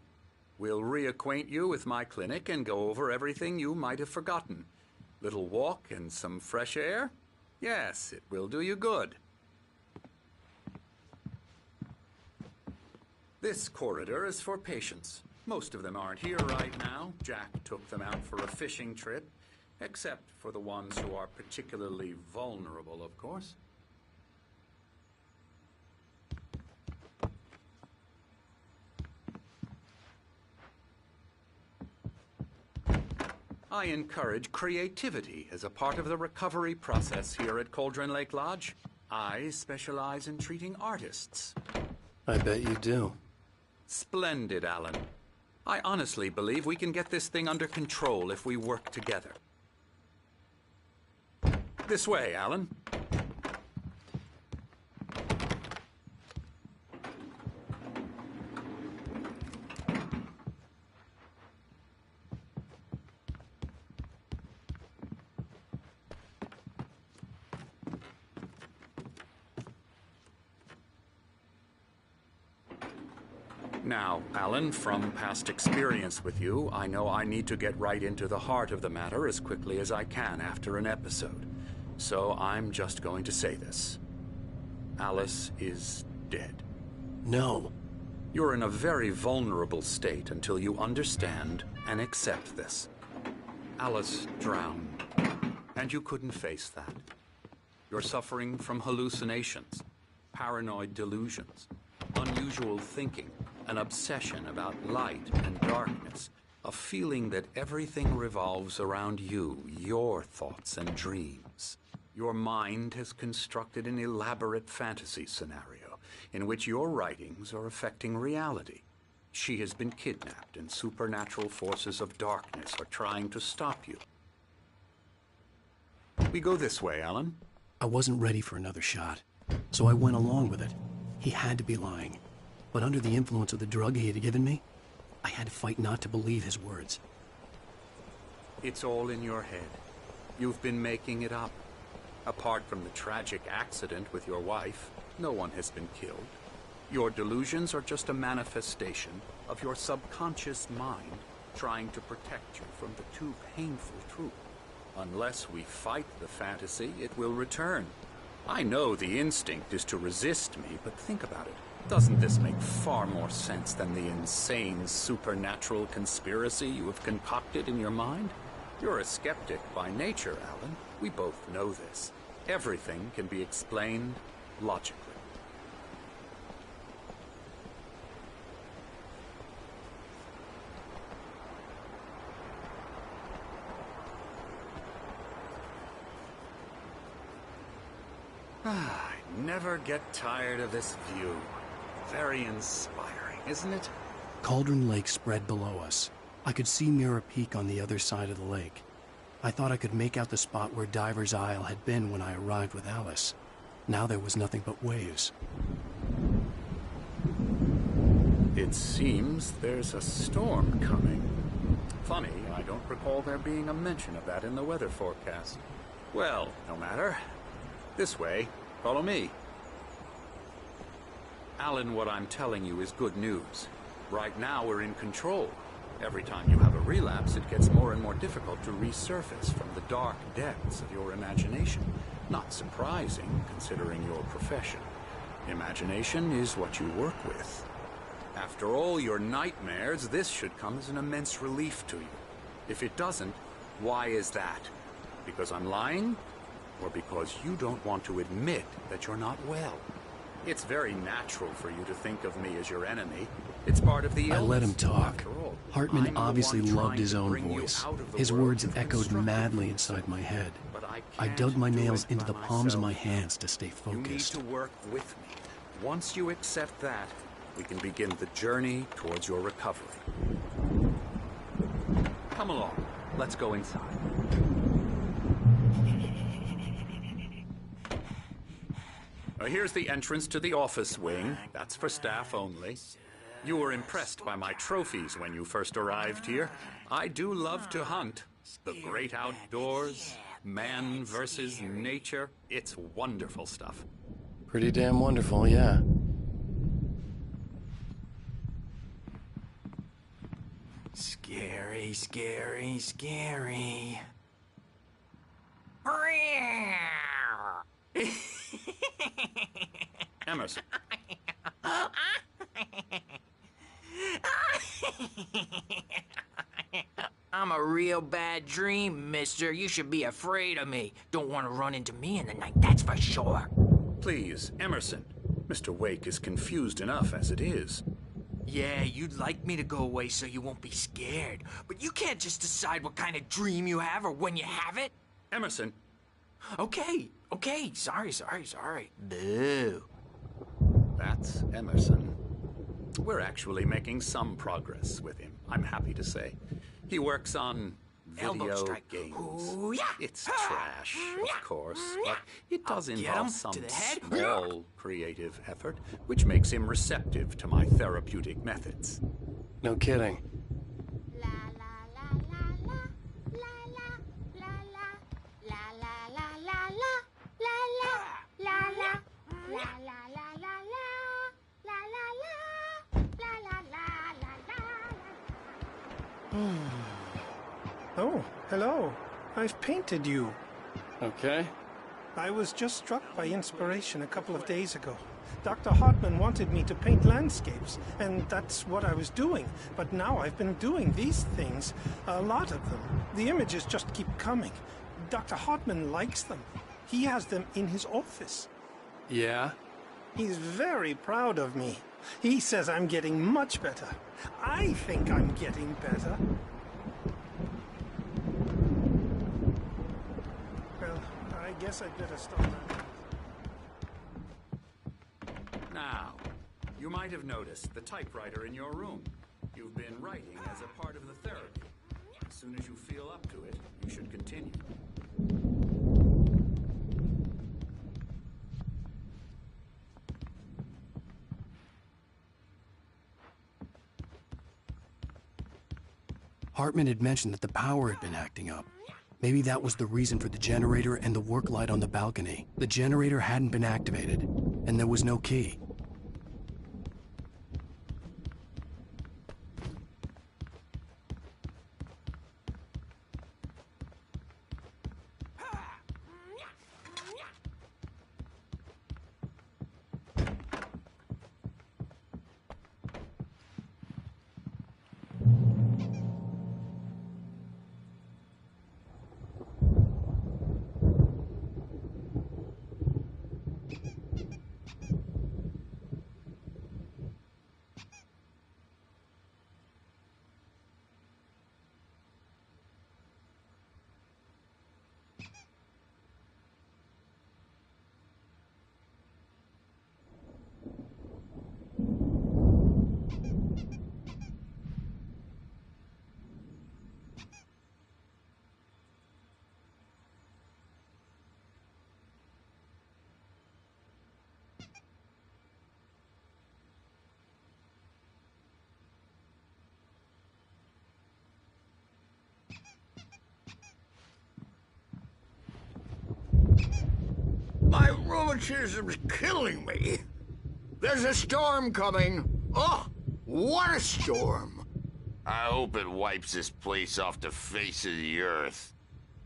We'll reacquaint you with my clinic and go over everything you might have forgotten. Little walk and some fresh air? Yes, it will do you good. This corridor is for patients. Most of them aren't here right now. Jack took them out for a fishing trip, except for the ones who are particularly vulnerable, of course. I encourage creativity as a part of the recovery process here at Cauldron Lake Lodge. I specialize in treating artists. I bet you do. Splendid, Alan. I honestly believe we can get this thing under control if we work together. This way, Alan. Now, Alan, from past experience with you, I know I need to get right into the heart of the matter as quickly as I can after an episode. So I'm just going to say this. Alice is dead. No. You're in a very vulnerable state until you understand and accept this. Alice drowned, and you couldn't face that. You're suffering from hallucinations, paranoid delusions, unusual thinking, an obsession about light and darkness, a feeling that everything revolves around you, your thoughts and dreams. Your mind has constructed an elaborate fantasy scenario in which your writings are affecting reality. She has been kidnapped, and supernatural forces of darkness are trying to stop you. We go this way, Alan. I wasn't ready for another shot, so I went along with it. He had to be lying. But under the influence of the drug he had given me, I had to fight not to believe his words. It's all in your head. You've been making it up. Apart from the tragic accident with your wife, no one has been killed. Your delusions are just a manifestation of your subconscious mind trying to protect you from the too painful truth. Unless we fight the fantasy, it will return. I know the instinct is to resist me, but think about it. Doesn't this make far more sense than the insane supernatural conspiracy you have concocted in your mind? You're a skeptic by nature, Alan. We both know this. Everything can be explained logically. I never get tired of this view. Very inspiring, isn't it? Cauldron Lake spread below us. I could see Mirror Peak on the other side of the lake. I thought I could make out the spot where Diver's Isle had been when I arrived with Alice. Now there was nothing but waves. It seems there's a storm coming. Funny, I don't recall there being a mention of that in the weather forecast. Well, no matter. This way. Follow me. Alan, what I'm telling you is good news. Right now we're in control. Every time you have a relapse, it gets more and more difficult to resurface from the dark depths of your imagination. Not surprising, considering your profession. Imagination is what you work with. After all your nightmares, this should come as an immense relief to you. If it doesn't, why is that? Because I'm lying? Or because you don't want to admit that you're not well? It's very natural for you to think of me as your enemy. It's part of the illness. I let him talk. After all, Hartman I'm the obviously one loved trying his to own bring you voice. out of the His world words you've echoed constructed. madly inside my head. But I I can't dug my do nails it into the by palms of myself. my hands to stay focused. You need to work with me. Once you accept that, we can begin the journey towards your recovery. Come along. Let's go inside. Here's the entrance to the office wing. That's for staff only. You were impressed by my trophies when you first arrived here. I do love to hunt. The great outdoors, man versus nature. It's wonderful stuff. Pretty damn wonderful, yeah. Scary, scary, scary. Emerson. I'm a real bad dream, mister. You should be afraid of me. Don't want to run into me in the night, that's for sure. Please, Emerson. Mr. Wake is confused enough as it is. Yeah, you'd like me to go away so you won't be scared. But you can't just decide what kind of dream you have or when you have it. Emerson. Okay. Sorry. Boo. That's Emerson. We're actually making some progress with him, I'm happy to say. He works on video games. Ooh, yeah. It's trash, of course, but it does I'll get involve him some to the head. small creative effort, which makes him receptive to my therapeutic methods. No kidding. Oh, hello. I've painted you. Okay. I was just struck by inspiration a couple of days ago. Dr. Hartman wanted me to paint landscapes, and that's what I was doing. But now I've been doing these things, a lot of them. The images just keep coming. Dr. Hartman likes them. He has them in his office. Yeah? He's very proud of me. He says I'm getting much better. I think I'm getting better. Well, I guess I'd better stop now. Now, you might have noticed the typewriter in your room. You've been writing as a part of the therapy. As soon as you feel up to it, you should continue. Hartman had mentioned that the power had been acting up. Maybe that was the reason for the generator and the work light on the balcony. The generator hadn't been activated, and there was no key. rheumatism's killing me. There's a storm coming. Oh, what a storm. I hope it wipes this place off the face of the earth.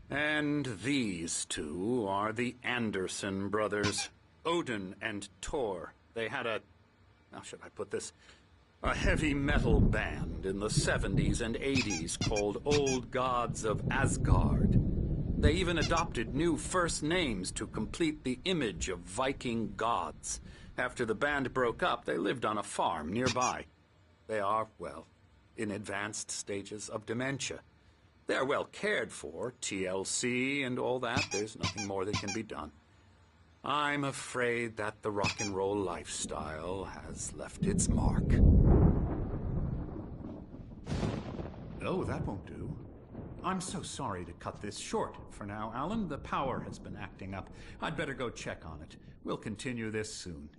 And these two are the Anderson brothers, Odin and Thor. They had how should I put this? A heavy metal band in the 70s and 80s called Old Gods of Asgard. They even adopted new first names to complete the image of Viking gods. After the band broke up, they lived on a farm nearby. They are, well, in advanced stages of dementia. They're well cared for, TLC and all that. There's nothing more that can be done. I'm afraid that the rock and roll lifestyle has left its mark. Oh, that won't do. I'm so sorry to cut this short for now, Alan. The power has been acting up. I'd better go check on it. We'll continue this soon.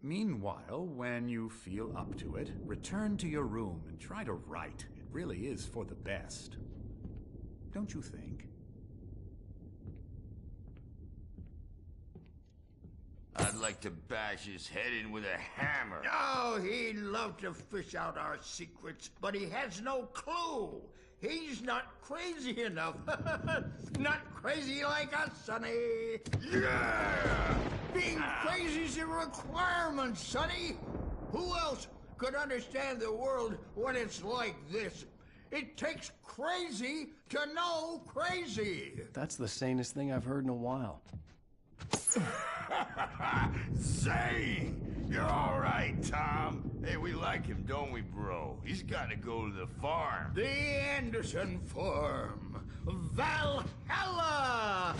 Meanwhile, when you feel up to it, return to your room and try to write. It really is for the best. Don't you think? I'd like to bash his head in with a hammer. Oh, he'd love to fish out our secrets, but he has no clue. He's not crazy enough. Not crazy like us, Sonny. Yeah! Being crazy's a requirement, Sonny. Who else could understand the world when it's like this? It takes crazy to know crazy. That's the sanest thing I've heard in a while. Zane! You're all right, Tom. Hey, we like him, don't we, bro? He's got to go to the farm. The Anderson farm. Valhalla!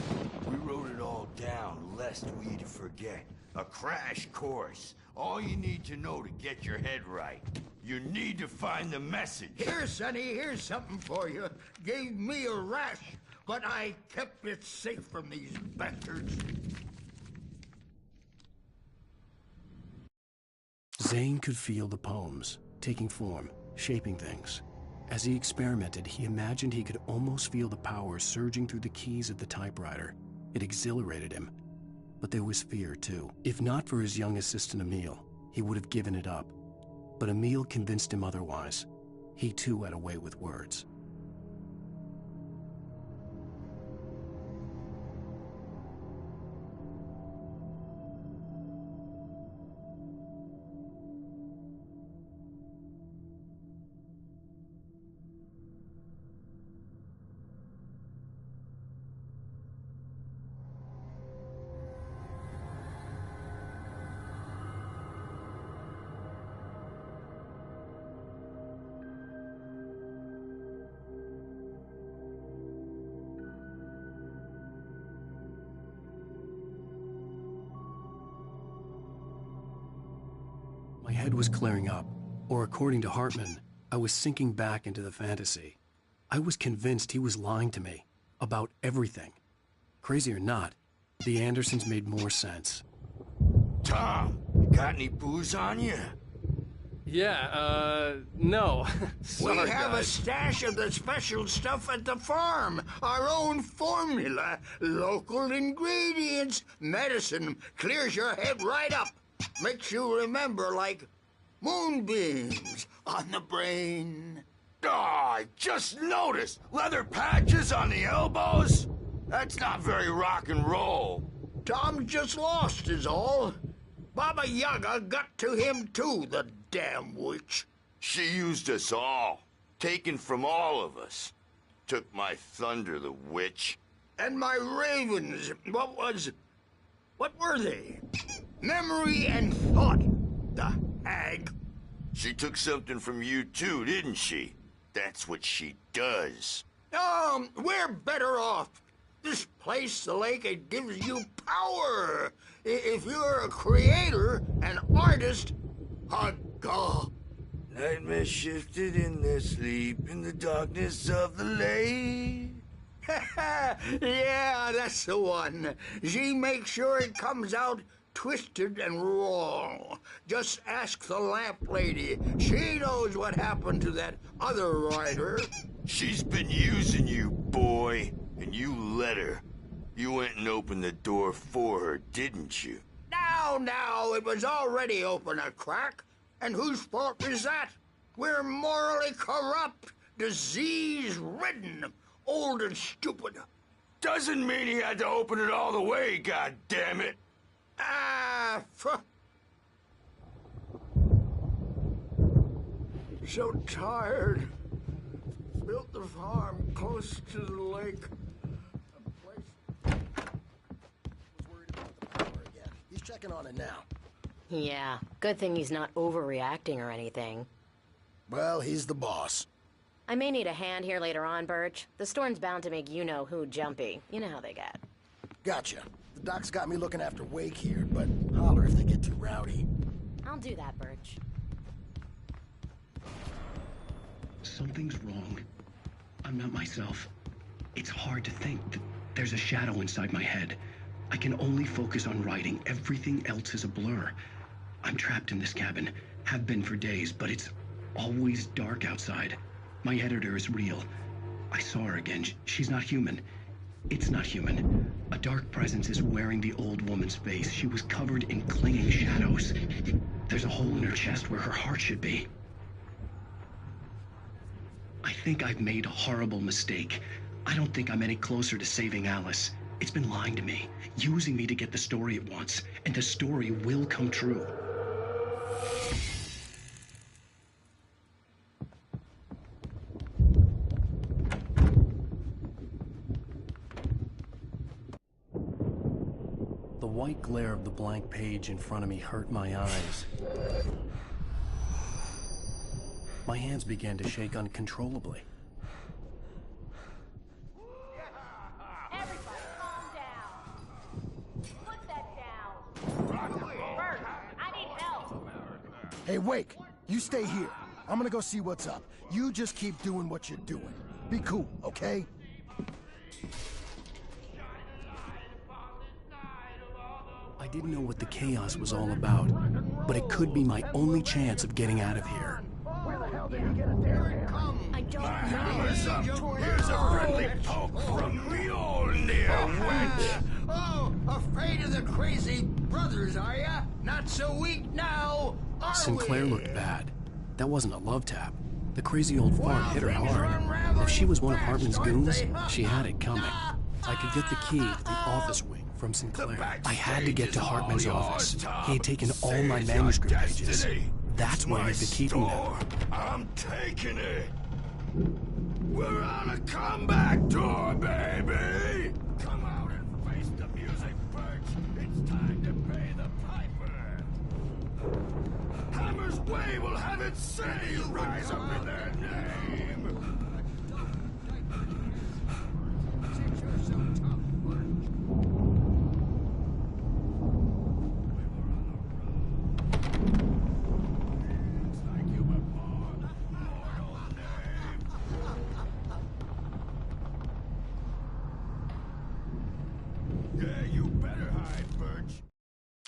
We wrote it all down, lest we forget. A crash course. All you need to know to get your head right. You need to find the message. Here, Sonny, here's something for you. Gave me a rash, but I kept it safe from these bastards. Zane could feel the poems, taking form, shaping things. As he experimented, he imagined he could almost feel the power surging through the keys of the typewriter. It exhilarated him. But there was fear, too. If not for his young assistant, Emil, he would have given it up. But Emil convinced him otherwise. He, too, had a way with words. My head was clearing up, or according to Hartman, I was sinking back into the fantasy. I was convinced he was lying to me about everything. Crazy or not, the Andersons made more sense. Tom, got any booze on you? Yeah, no. Sorry, we have guys. a stash of the special stuff at the farm. Our own formula. Local ingredients. Medicine clears your head right up. Makes you remember like moonbeams on the brain. Oh, I just noticed. Leather patches on the elbows? That's not very rock and roll. Tom just lost is all. Baba Yaga got to him too, the damn witch. She used us all. Taken from all of us. Took my thunder, the witch. And my ravens. What were they? Memory and thought, the hag. She took something from you too, didn't she? That's what she does. We're better off. This place, the lake, it gives you power. If you're a creator, an artist, God. Nightmare shifted in their sleep in the darkness of the lake. Yeah, that's the one. She makes sure it comes out twisted and wrong. Just ask the lamp lady. She knows what happened to that other writer. She's been using you, boy, and you let her. You went and opened the door for her, didn't you? Now, it was already open a crack. And whose fault is that? We're morally corrupt, disease-ridden, old and stupid. Doesn't mean he had to open it all the way, goddammit. So tired. Built the farm close to the lake. He's checking on it now. Yeah, good thing he's not overreacting or anything. Well, he's the boss. I may need a hand here later on, Birch. The storm's bound to make you-know-who jumpy. You know how they get. Gotcha. The doc's got me looking after Wake here, but holler if they get too rowdy. I'll do that, Birch. Something's wrong. I'm not myself. It's hard to think. There's a shadow inside my head. I can only focus on writing. Everything else is a blur. I'm trapped in this cabin. Have been for days, but it's always dark outside. My editor is real. I saw her again. She's not human. It's not human. A dark presence is wearing the old woman's face. She was covered in clinging shadows. There's a hole in her chest where her heart should be. I think I've made a horrible mistake. I don't think I'm any closer to saving Alice. It's been lying to me, using me to get the story it wants, and the story will come true. The white glare of the blank page in front of me hurt my eyes. My hands began to shake uncontrollably. Everybody, calm down. Put that down. Bert, I need help. Hey, Wake, you stay here. I'm gonna go see what's up. You just keep doing what you're doing. Be cool, okay? I didn't know what the chaos was all about, but it could be my only chance of getting out of here. Where the hell did he get it there? I don't know. Here's a friendly poke from Mjolnir, wench! Oh, afraid of the crazy brothers, are ya? Not so weak now, are Sinclair we? looked bad. That wasn't a love tap. The crazy old fart hit her hard. If she was one of Hartman's goons, she had it coming. I could get the key to the office wing from Sinclair. I had to get to Hartman's office. He had taken all my manuscript pages. That's where he'd been keeping them. I'm taking it. We're on a comeback tour, baby. Come out and face the music, Birch. It's time to pay the piper. Hammer's Way will have its city rise up in their name.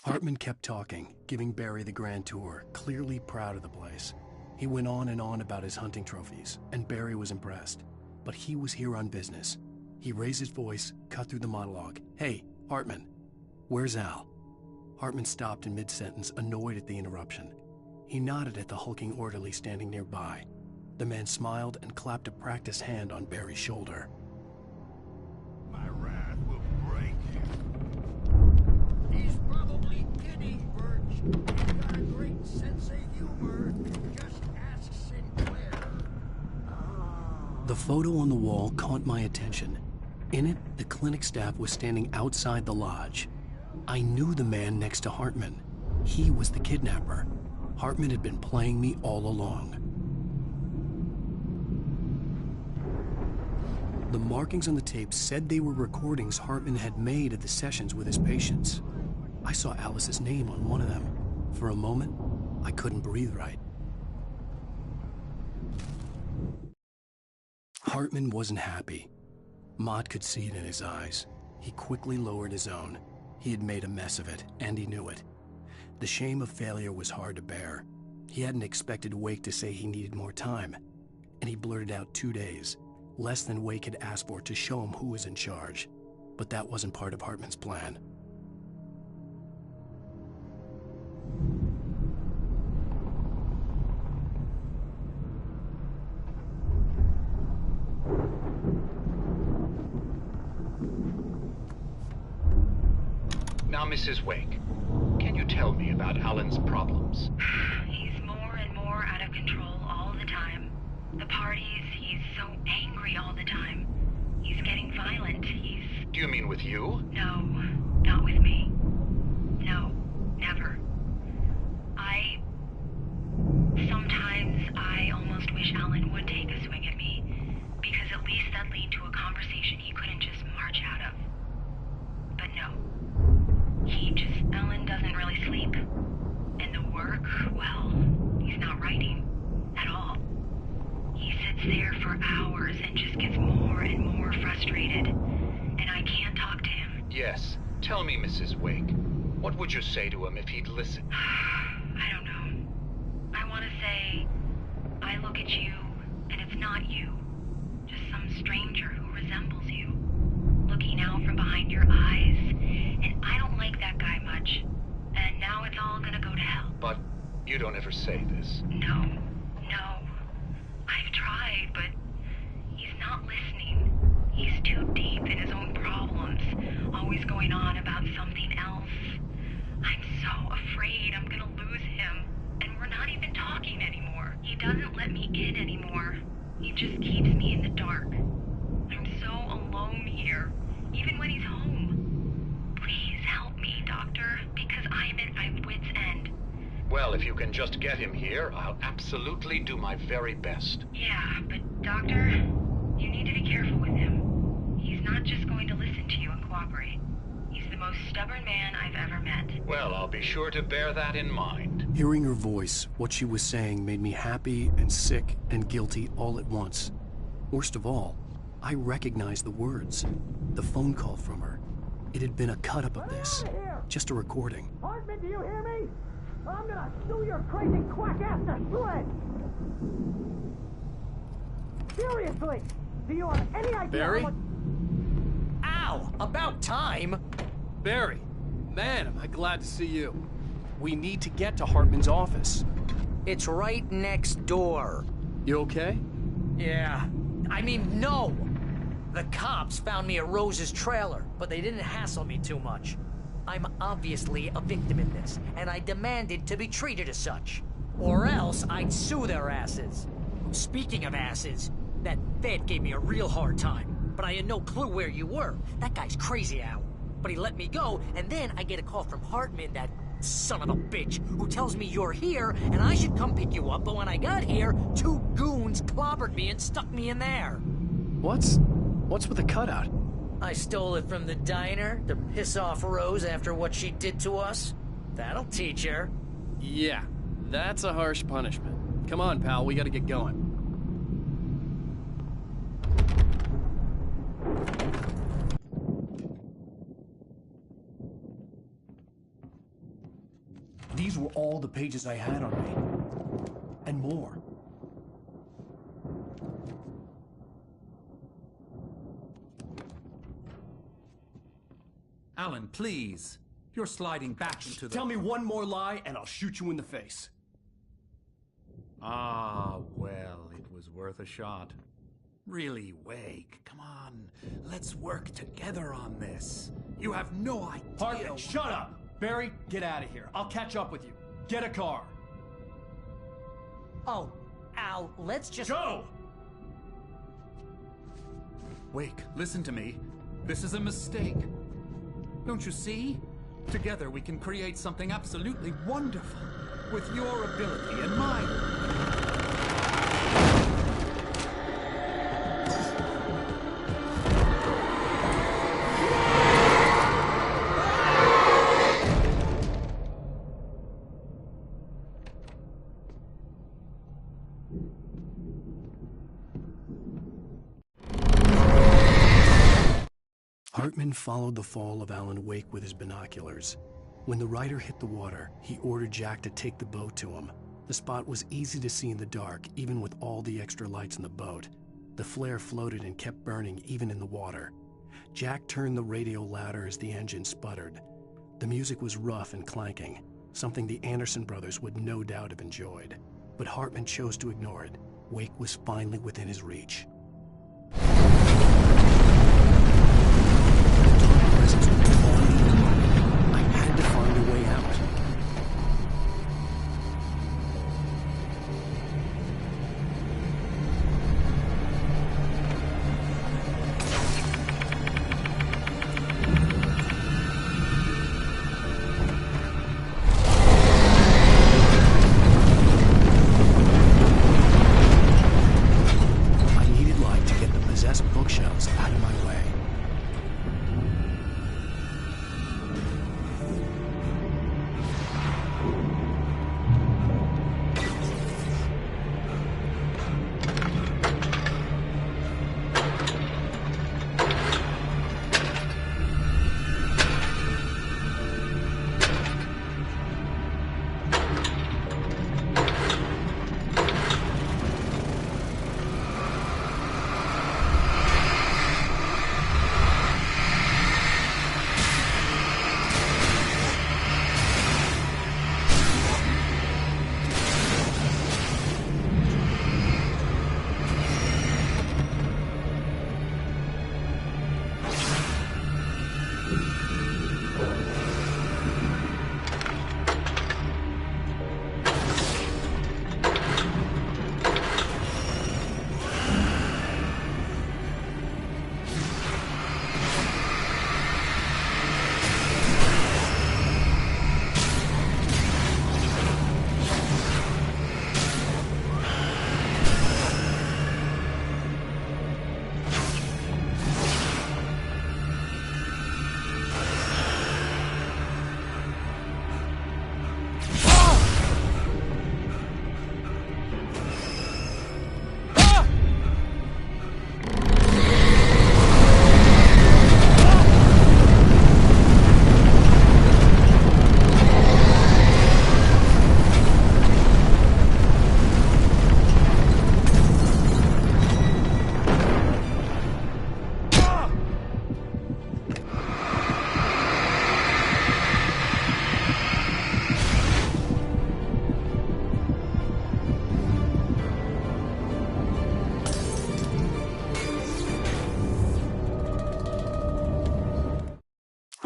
Hartman kept talking, giving Barry the grand tour, clearly proud of the place. He went on and on about his hunting trophies, and Barry was impressed. But he was here on business. He raised his voice, cut through the monologue. "Hey, Hartman, where's Al?" Hartman stopped in mid-sentence, annoyed at the interruption. He nodded at the hulking orderly standing nearby. The man smiled and clapped a practiced hand on Barry's shoulder. My wrath will break you. He's probably kidding, Birch. He's got a great sense of humor. Just ask Sinclair. The photo on the wall caught my attention. In it, the clinic staff was standing outside the lodge. I knew the man next to Hartman. He was the kidnapper. Hartman had been playing me all along. The markings on the tape said they were recordings Hartman had made at the sessions with his patients. I saw Alice's name on one of them. For a moment, I couldn't breathe right. Hartman wasn't happy. Mott could see it in his eyes. He quickly lowered his own. He had made a mess of it, and he knew it. The shame of failure was hard to bear. He hadn't expected Wake to say he needed more time, and he blurted out 2 days, less than Wake had asked for to show him who was in charge. but that wasn't part of Hartman's plan. Now, Mrs. Wake, can you tell me about Alan's problems? He's more and more out of control all the time. The parties, he's so angry all the time. He's getting violent. Do you mean with you? No, not with me. No, never. Sometimes I almost wish Alan would take a swing at me, because at least that'd lead to a conversation he couldn't just march out of. But no. Alan doesn't really sleep. And the work, well, he's not writing at all. He sits there for hours and just gets more and more frustrated. And I can't talk to him. Yes. Tell me, Mrs. Wake, what would you say to him if he'd listen? I don't know. I want to say, I look at you, and it's not you. Just some stranger who resembles you. Looking out from behind your eyes, and I don't like that guy much. And now it's all gonna go to hell. But you don't ever say this. No. I've tried, but he's not listening. He's too deep in his own problems, always going on about something else. I'm so afraid I'm gonna lose him, and we're not even talking anymore. He doesn't let me in anymore. He just keeps me in the dark. I'm so alone here, even when he's home. Please help me, Doctor, because I'm at my wit's end. Well, if you can just get him here, I'll absolutely do my very best. Yeah, but Doctor, you need to be careful with him. He's not just going to listen to you and cooperate. He's the most stubborn man I've ever met. Well, I'll be sure to bear that in mind. Hearing her voice, what she was saying made me happy and sick and guilty all at once. Worst of all, I recognized the words. The phone call from her. It had been a cut-up of this. Just a recording. Hartman, do you hear me? I'm gonna sue your crazy quack ass to shreds! Seriously! Do you have any idea Barry? how much... Ow! About time! Barry, man, am I glad to see you. We need to get to Hartman's office. It's right next door. You okay? Yeah. I mean, no! The cops found me at Rose's trailer, but they didn't hassle me too much. I'm obviously a victim in this, and I demanded to be treated as such. Or else I'd sue their asses. Speaking of asses, that vet gave me a real hard time, but I had no clue where you were. That guy's crazy, Al. But he let me go, and then I get a call from Hartman, that son of a bitch, who tells me you're here, and I should come pick you up, but when I got here, 2 goons clobbered me and stuck me in there. What's with the cutout? I stole it from the diner to piss off Rose after what she did to us. That'll teach her. Yeah, that's a harsh punishment. Come on, pal, we gotta get going. These were all the pages I had on me. And more. Alan, please. You're sliding back into the... Tell me one more lie and I'll shoot you in the face. Ah, well, it was worth a shot. Really, Wake, come on. Let's work together on this. You have no idea... Hartman, shut up! Barry, get out of here. I'll catch up with you. Get a car. Oh, Al, let's just... Go! Wake, listen to me. This is a mistake. Don't you see? Together we can create something absolutely wonderful. With your ability and mine. Hartman followed the fall of Alan Wake with his binoculars. When the rider hit the water, he ordered Jack to take the boat to him. The spot was easy to see in the dark, even with all the extra lights in the boat. The flare floated and kept burning even in the water. Jack turned the radio louder as the engine sputtered. The music was rough and clanking, something the Anderson brothers would no doubt have enjoyed. But Hartman chose to ignore it. Wake was finally within his reach. The dark presence was calling me. I had to find a way out. Bookshelves out of my way.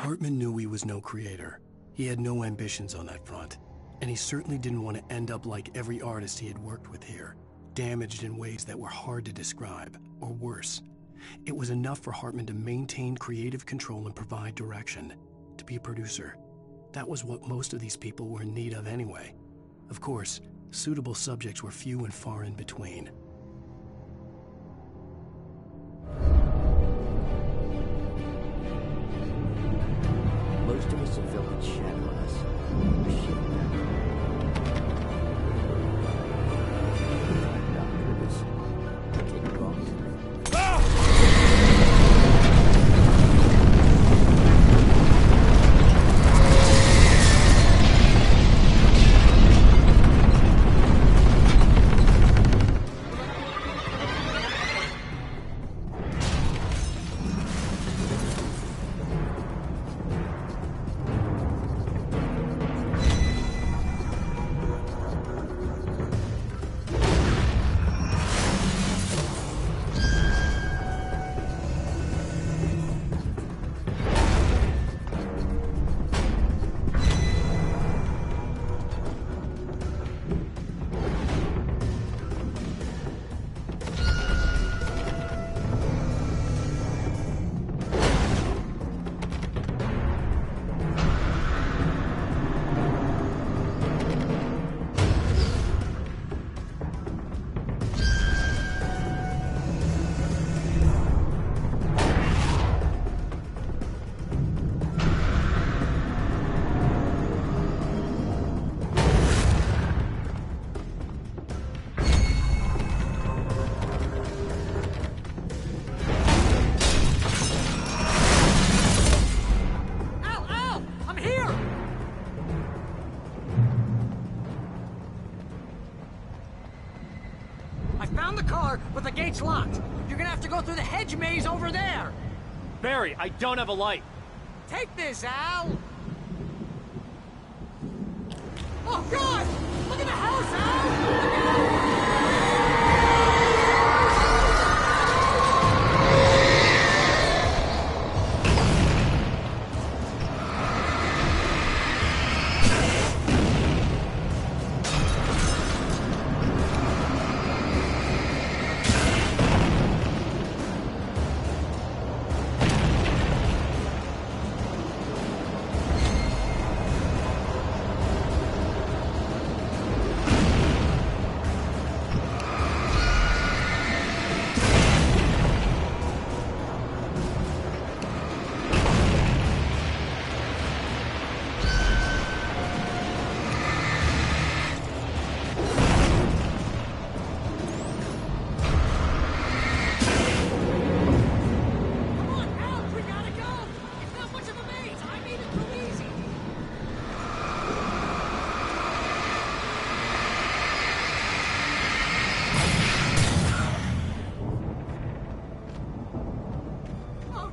Hartman knew he was no creator. He had no ambitions on that front. And he certainly didn't want to end up like every artist he had worked with here, damaged in ways that were hard to describe, or worse. It was enough for Hartman to maintain creative control and provide direction, to be a producer. That was what most of these people were in need of anyway. Of course, suitable subjects were few and far in between. Most of us civilians shat on us. Shit. Found the car, but the gate's locked. You're gonna have to go through the hedge maze over there. Barry, I don't have a light. Take this, Al! Oh, God! Look at the house, Al! Look out!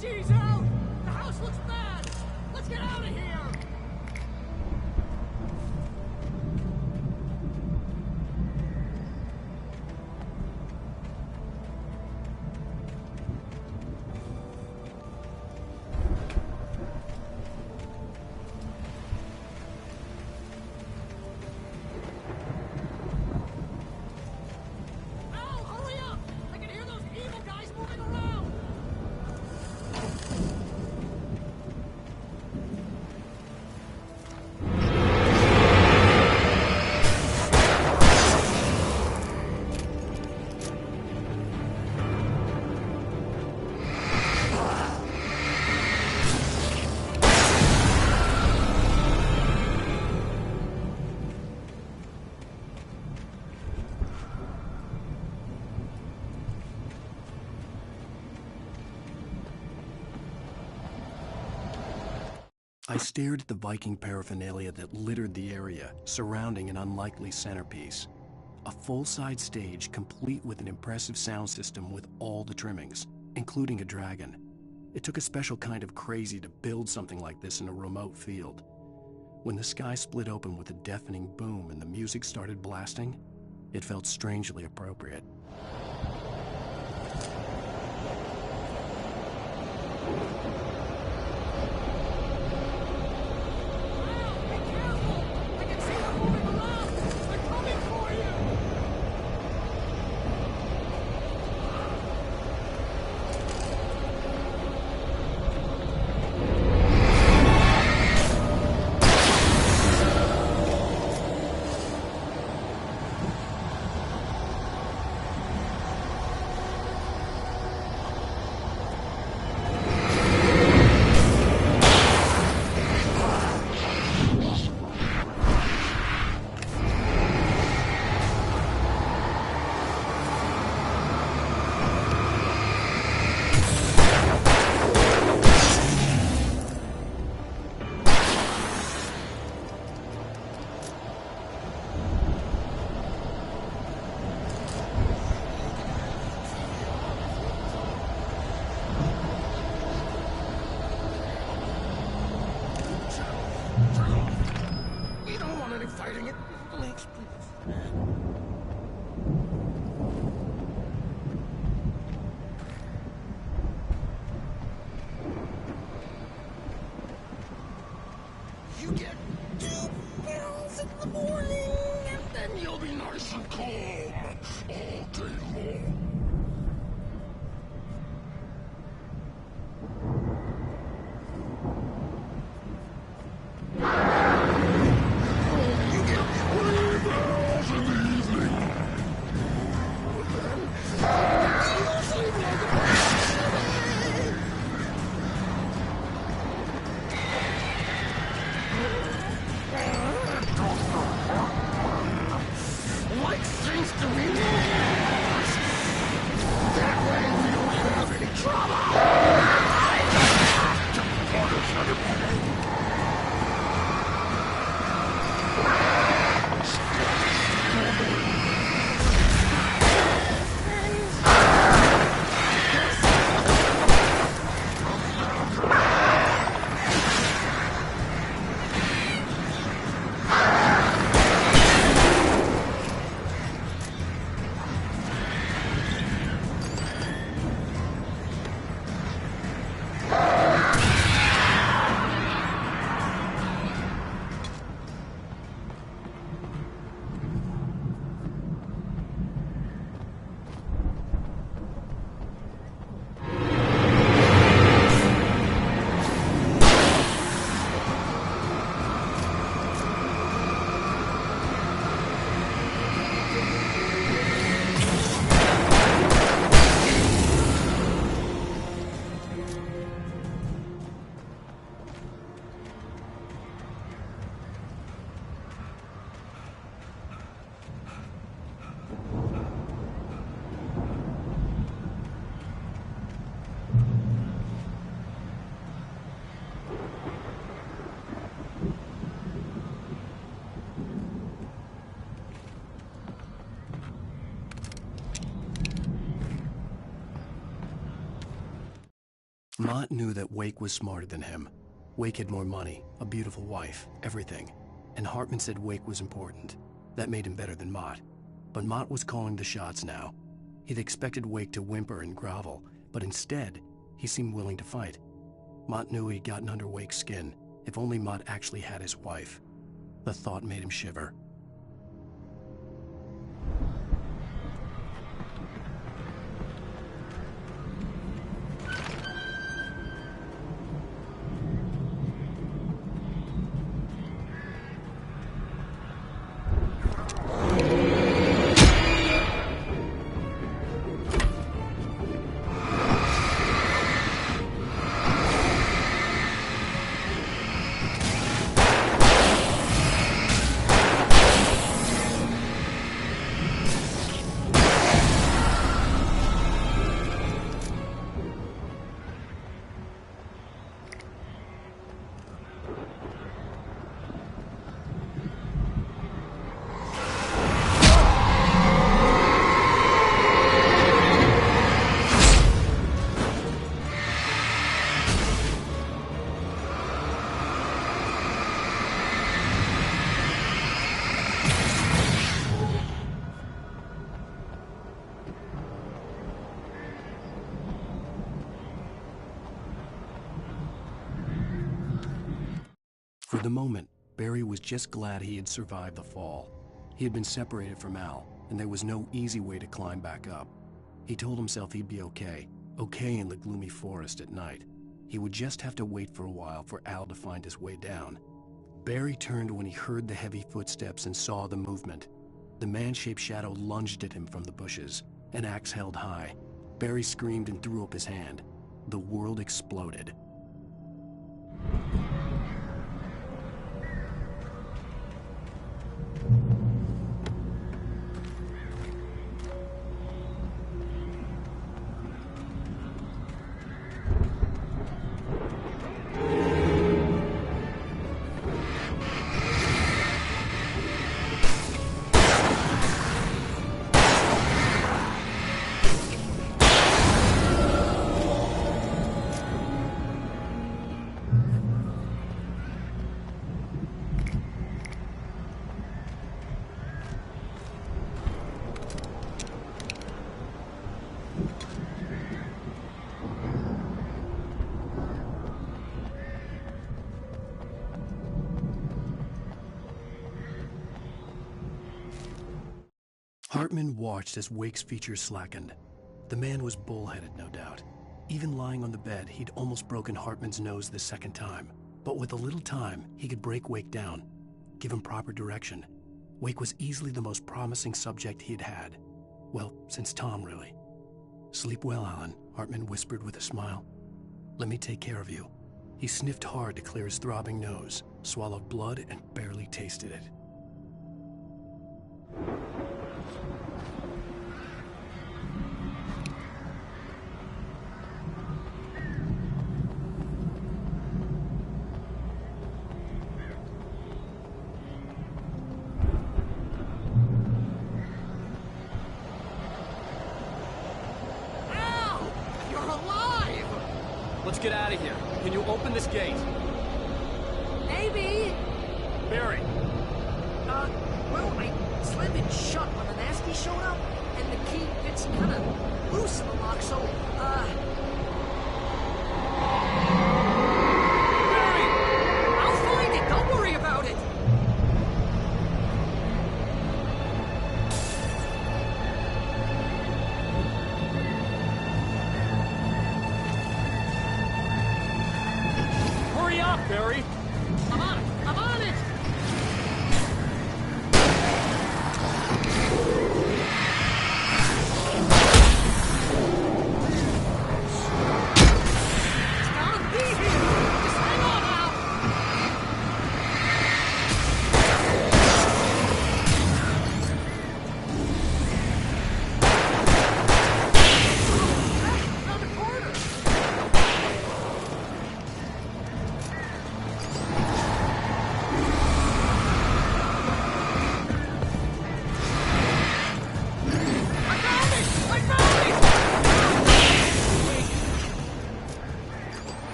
Jeez, Al! The house looks bad! Let's get out of here! Al, hurry up! I can hear those evil guys moving around! I stared at the Viking paraphernalia that littered the area, surrounding an unlikely centerpiece. A full-size stage complete with an impressive sound system with all the trimmings, including a dragon. It took a special kind of crazy to build something like this in a remote field. When the sky split open with a deafening boom and the music started blasting, it felt strangely appropriate. We don't want any fighting. It makes people mad. You get 2 pills in the morning, and then you'll be nice and calm all day long. Like things to be lost. Mott knew that Wake was smarter than him. Wake had more money, a beautiful wife, everything. And Hartman said Wake was important. That made him better than Mott. But Mott was calling the shots now. He'd expected Wake to whimper and grovel, but instead, he seemed willing to fight. Mott knew he'd gotten under Wake's skin. If only Mott actually had his wife. The thought made him shiver. For the moment, Barry was just glad he had survived the fall. He had been separated from Al, and there was no easy way to climb back up. He told himself he'd be okay in the gloomy forest at night. He would just have to wait for a while for Al to find his way down. Barry turned when he heard the heavy footsteps and saw the movement. The man-shaped shadow lunged at him from the bushes, an axe held high. Barry screamed and threw up his hand. The world exploded. Hartman watched as Wake's features slackened. The man was bullheaded, no doubt. Even lying on the bed, he'd almost broken Hartman's nose the second time. But with a little time, he could break Wake down, give him proper direction. Wake was easily the most promising subject he had had. Well, since Tom, really. "Sleep well, Alan," Hartman whispered with a smile. "Let me take care of you." He sniffed hard to clear his throbbing nose, swallowed blood, and barely tasted it. Let's get out of here. Can you open this gate? Maybe. Barry. Well, I slammed it shut when the nasty showed up, and the key fits kind of loose in the lock, so, Barry! I'll find it, don't worry about it!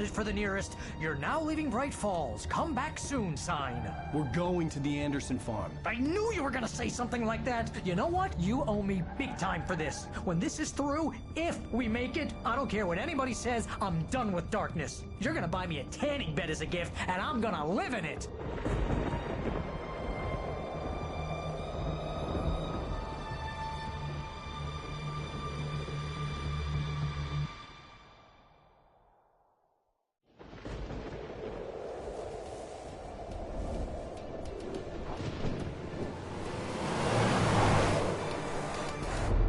headed for the nearest "You're now leaving Bright Falls. Come back soon" sign. We're going to the Anderson farm. I knew you were gonna say something like that. You know what? You owe me big time for this. When this is through, if we make it, I don't care what anybody says, I'm done with darkness. You're gonna buy me a tanning bed as a gift, and I'm gonna live in it.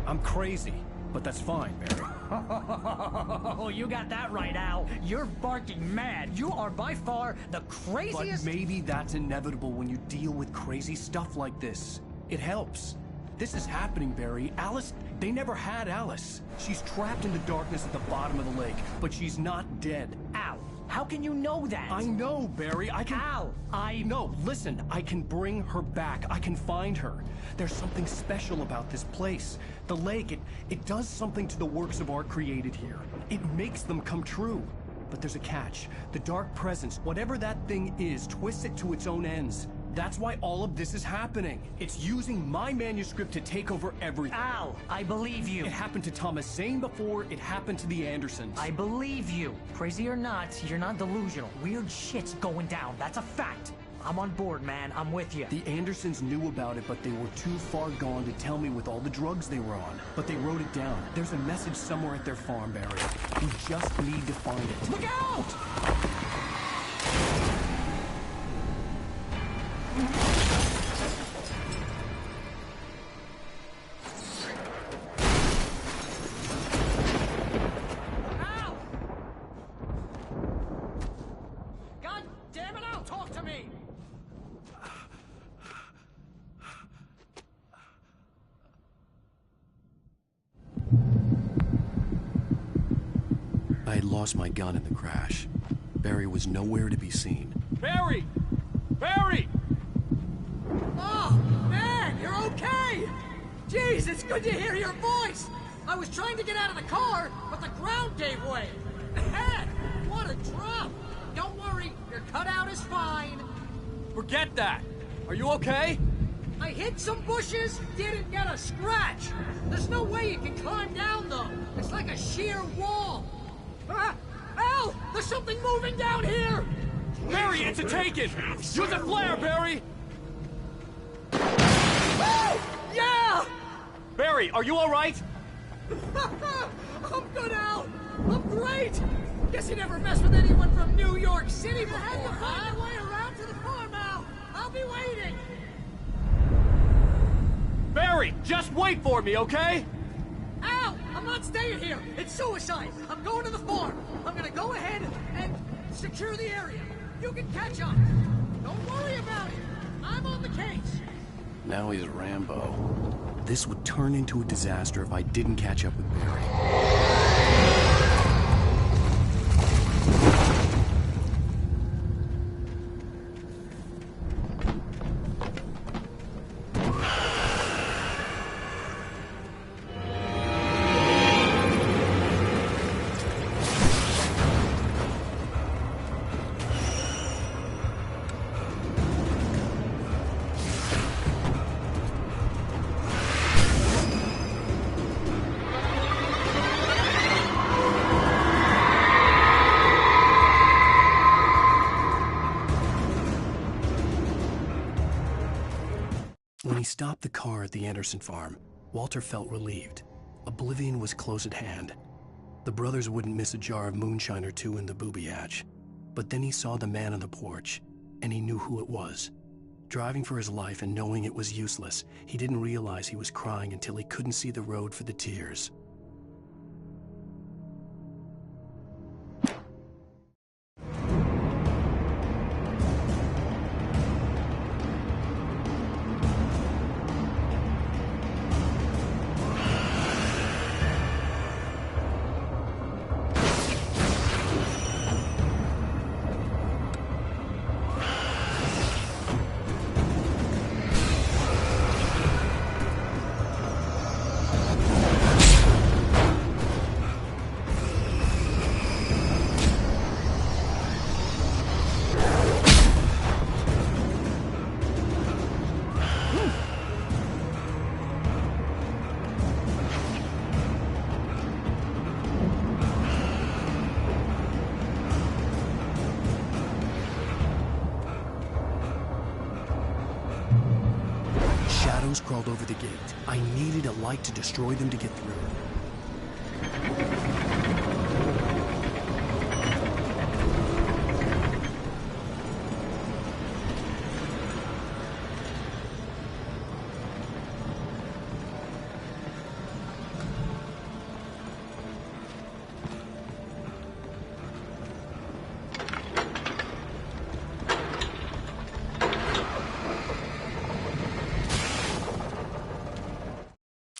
I'm crazy, but that's fine, Barry. Oh, you got that right, Al. You're barking mad. You are by far the craziest... But maybe that's inevitable when you deal with crazy stuff like this. It helps. This is happening, Barry. Alice, they never had Alice. She's trapped in the darkness at the bottom of the lake, but she's not dead. Al, how can you know that? I know, Barry. I can... Al, No, listen. I can bring her back. I can find her. There's something special about this place. The lake, it does something to the works of art created here. It makes them come true. But there's a catch. The dark presence, whatever that thing is, twists it to its own ends. That's why all of this is happening. It's using my manuscript to take over everything. Al, I believe you. It happened to Thomas Zane before, it happened to the Andersons. I believe you. Crazy or not, you're not delusional. Weird shit's going down. That's a fact. I'm on board, man. I'm with you. The Andersons knew about it, but they were too far gone to tell me with all the drugs they were on. But they wrote it down. There's a message somewhere at their farm, Barry. We just need to find it. Look out! Al! God damn it, Al, talk to me! I had lost my gun in the crash. Barry was nowhere to be seen. Barry! Barry! Oh, man, you're okay! Jeez, it's good to hear your voice! I was trying to get out of the car, but the ground gave way! Man, what a drop! Don't worry, your cutout is fine. Forget that! Are you okay? I hit some bushes, didn't get a scratch! There's no way you can climb down, though. It's like a sheer wall. Ah! Al! There's something moving down here! Barry, it's a taken! Use a flare, Barry! Oh! Yeah! Barry, are you alright? I'm good, Al! I'm great! Guess you never mess with anyone from New York City before, find your way around to the farm, Al! I'll be waiting! Barry, just wait for me, okay? Al! I'm not staying here! It's suicide! I'm going to the farm! I'm gonna go ahead and secure the area. You can catch up. Don't worry about it. I'm on the case. Now he's Rambo. This would turn into a disaster if I didn't catch up with Barry. When he stopped the car at the Anderson farm, Walter felt relieved. Oblivion was close at hand. The brothers wouldn't miss a jar of moonshine or two in the booby hatch. But then he saw the man on the porch, and he knew who it was. Driving for his life and knowing it was useless, he didn't realize he was crying until he couldn't see the road for the tears. crawled over the gate. I needed a light to destroy them to get through.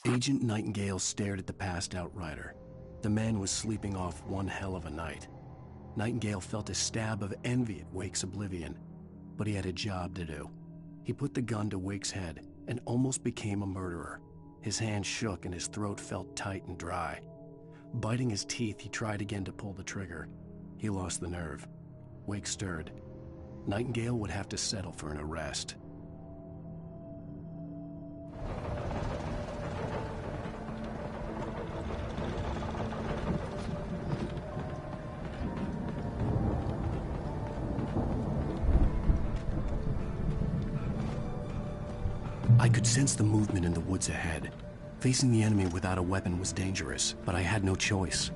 Agent Nightingale stared at the passed-out rider. The man was sleeping off one hell of a night. Nightingale felt a stab of envy at Wake's oblivion, but he had a job to do. He put the gun to Wake's head and almost became a murderer. His hand shook and his throat felt tight and dry. Biting his teeth, he tried again to pull the trigger. He lost the nerve. Wake stirred. Nightingale would have to settle for an arrest. I could sense the movement in the woods ahead. Facing the enemy without a weapon was dangerous, but I had no choice.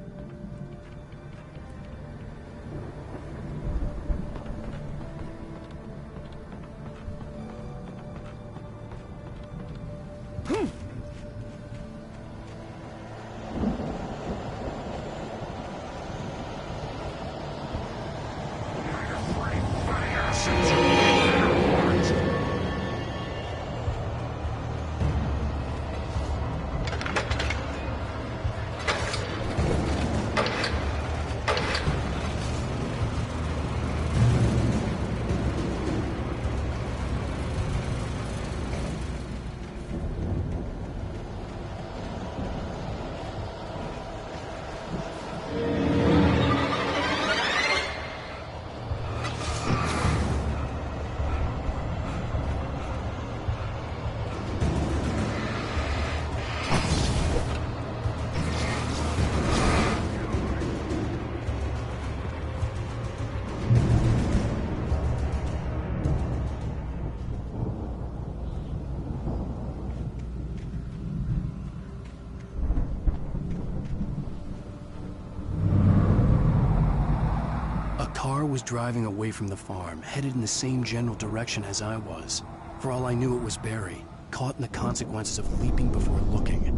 Was driving away from the farm, headed in the same general direction as I was. For all I knew, it was Barry, caught in the consequences of leaping before looking.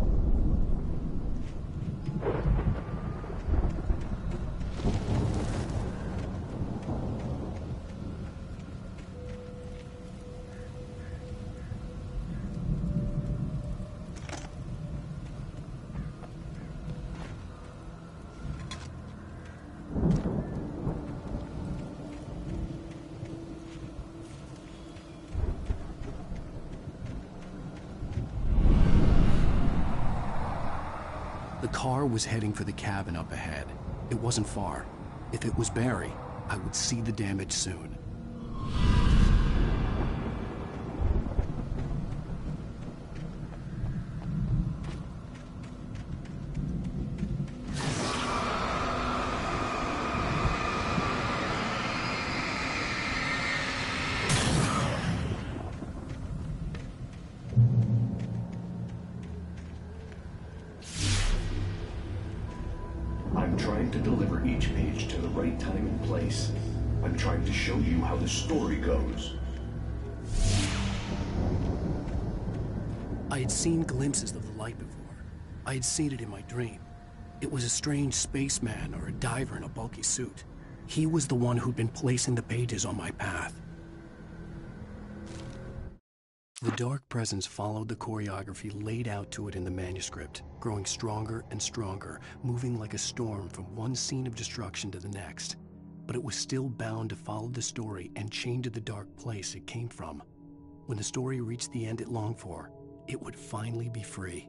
The car was heading for the cabin up ahead. It wasn't far. If it was Barry, I would see the damage soon. Story goes. I had seen glimpses of the light before. I had seen it in my dream. It was a strange spaceman or a diver in a bulky suit. He was the one who'd been placing the pages on my path. The dark presence followed the choreography laid out to it in the manuscript, growing stronger and stronger, moving like a storm from one scene of destruction to the next. But it was still bound to follow the story and chained to the dark place it came from. When the story reached the end it longed for, it would finally be free.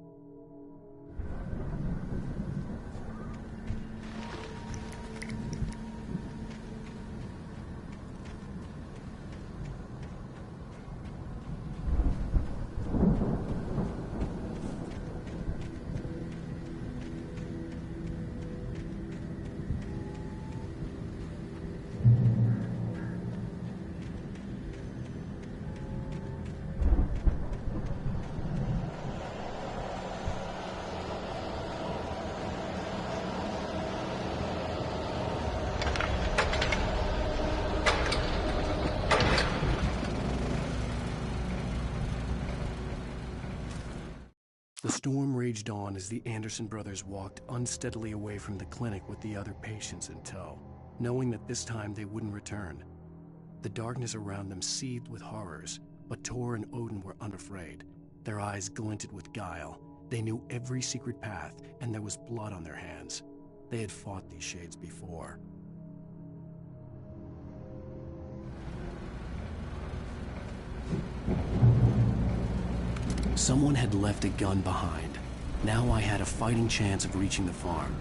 The storm raged on as the Anderson brothers walked unsteadily away from the clinic with the other patients in tow, knowing that this time they wouldn't return. The darkness around them seethed with horrors, but Tor and Odin were unafraid. Their eyes glinted with guile. They knew every secret path, and there was blood on their hands. They had fought these shades before. Someone had left a gun behind. Now I had a fighting chance of reaching the farm.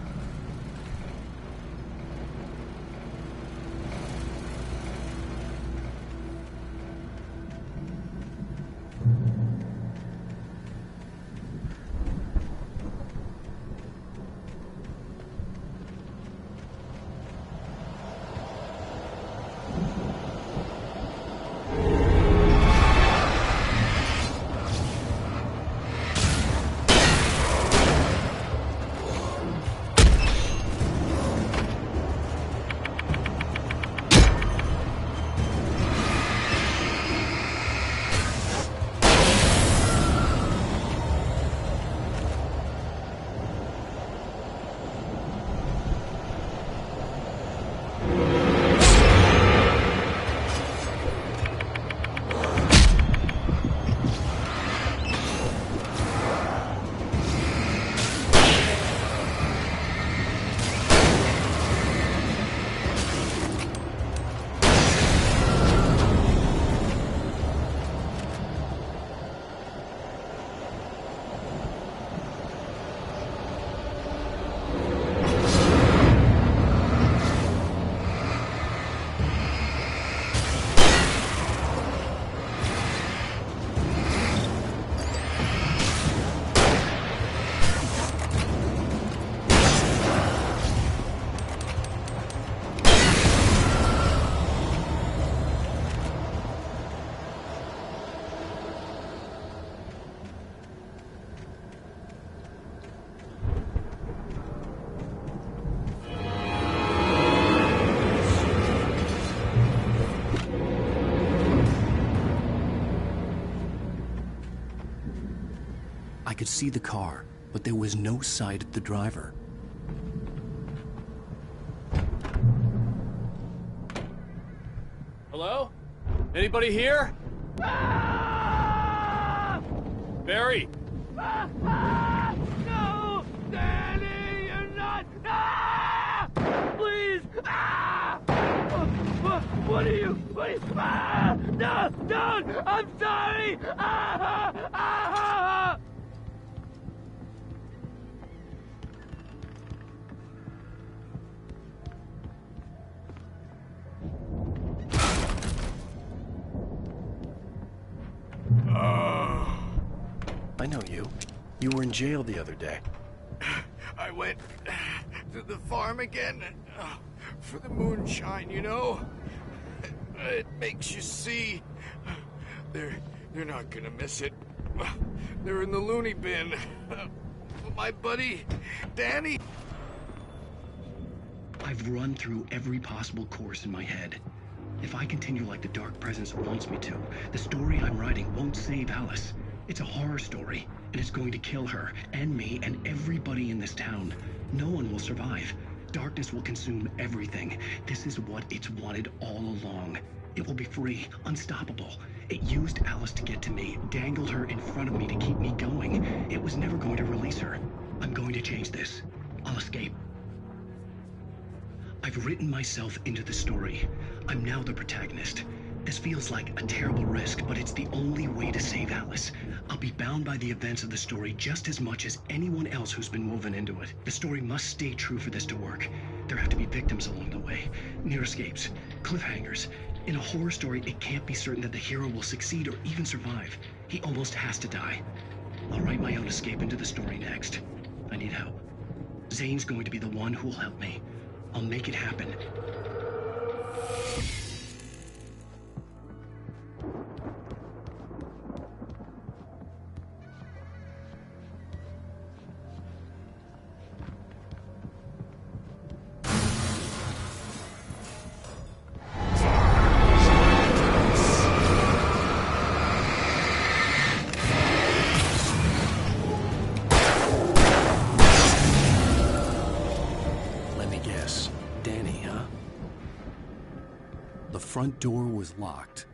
I could see the car, but there was no sight of the driver. Hello? Anybody here? Barry! No! Danny, you're not! Please! What are you? No! Don't! I'm sorry! I know you. You were in jail the other day. I went to the farm again for the moonshine, you know? It makes you see. They're not gonna miss it. They're in the loony bin. My buddy, Danny. I've run through every possible course in my head. If I continue like the Dark Presence wants me to, the story I'm writing won't save Alice. It's a horror story, and it's going to kill her, and me, and everybody in this town. No one will survive. Darkness will consume everything. This is what it's wanted all along. It will be free, unstoppable. It used Alice to get to me, dangled her in front of me to keep me going. It was never going to release her. I'm going to change this. I'll escape. I've written myself into the story. I'm now the protagonist. This feels like a terrible risk, but it's the only way to save Alice. I'll be bound by the events of the story just as much as anyone else who's been woven into it. The story must stay true for this to work. There have to be victims along the way, near escapes, cliffhangers. In a horror story, it can't be certain that the hero will succeed or even survive. He almost has to die. I'll write my own escape into the story next. I need help. Zane's going to be the one who will help me. I'll make it happen. front door was locked.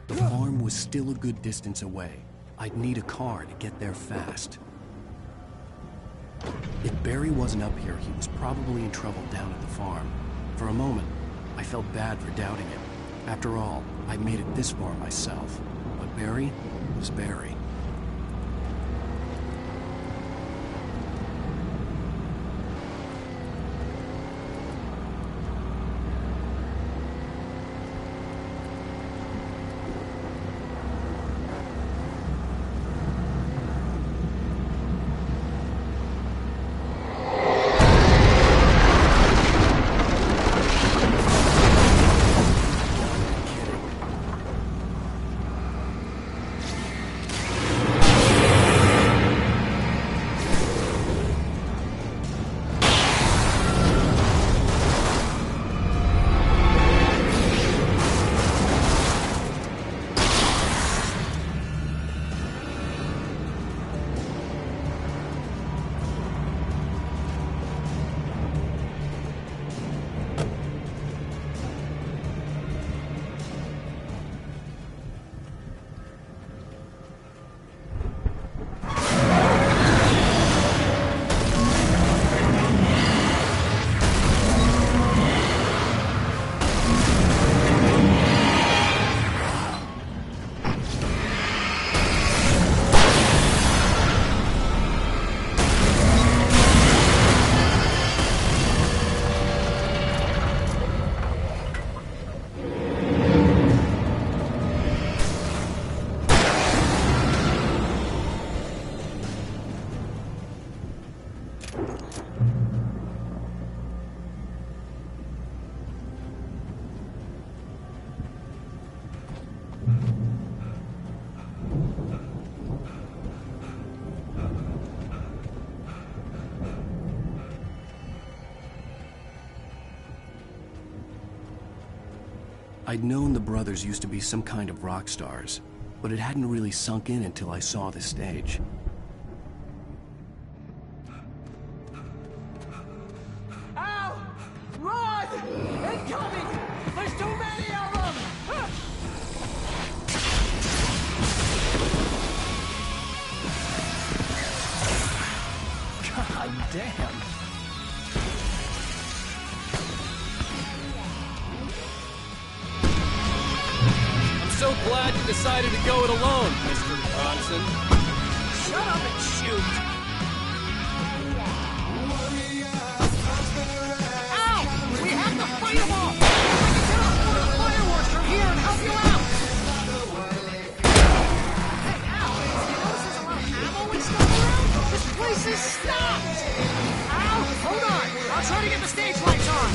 The farm was still a good distance away. I'd need a car to get there fast. If Barry wasn't up here, he was probably in trouble down at the farm. For a moment, I felt bad for doubting him. After all, I made it this far myself. But Barry was Barry. I'd known the brothers used to be some kind of rock stars, but it hadn't really sunk in until I saw the stage. Al! Run! Incoming! There's too many of them! God damn! So glad you decided to go it alone, Mr. Bronson. Shut up and shoot! Ow! We have to fight them all! I can get off one of the fireworks from here and help you out! Hey, Al, you notice there's a lot of ammo and stuff around? This place is stopped! Al, hold on! I'll try to get the stage lights on!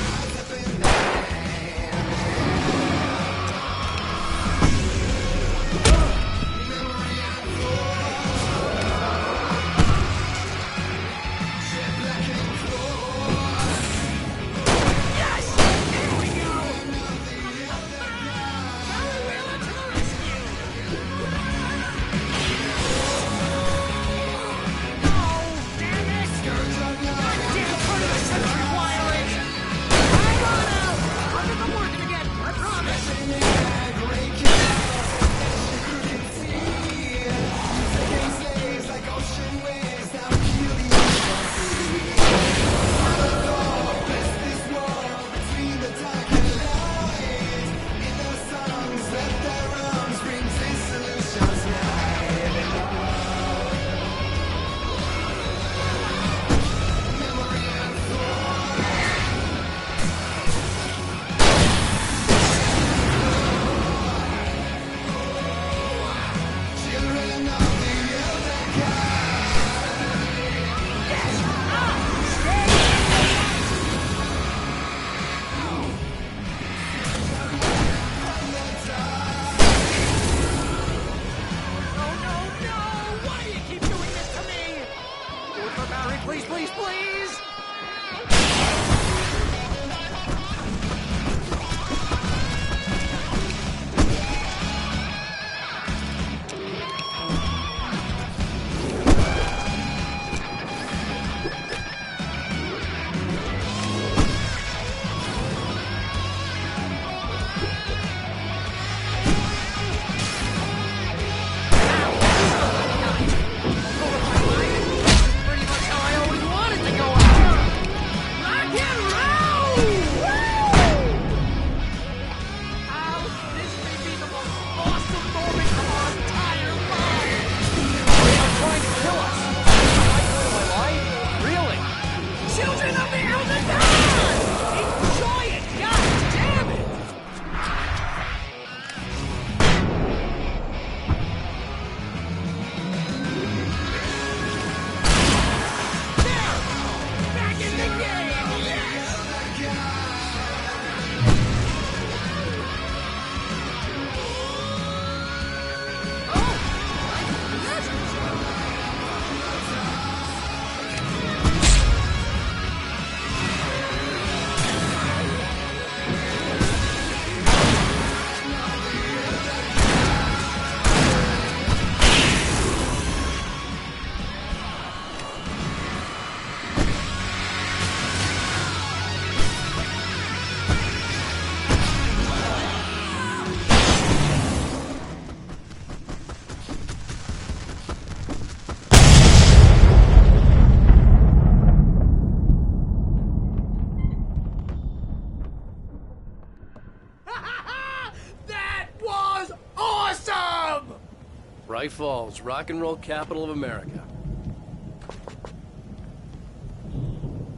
Bright Falls, rock and roll capital of America.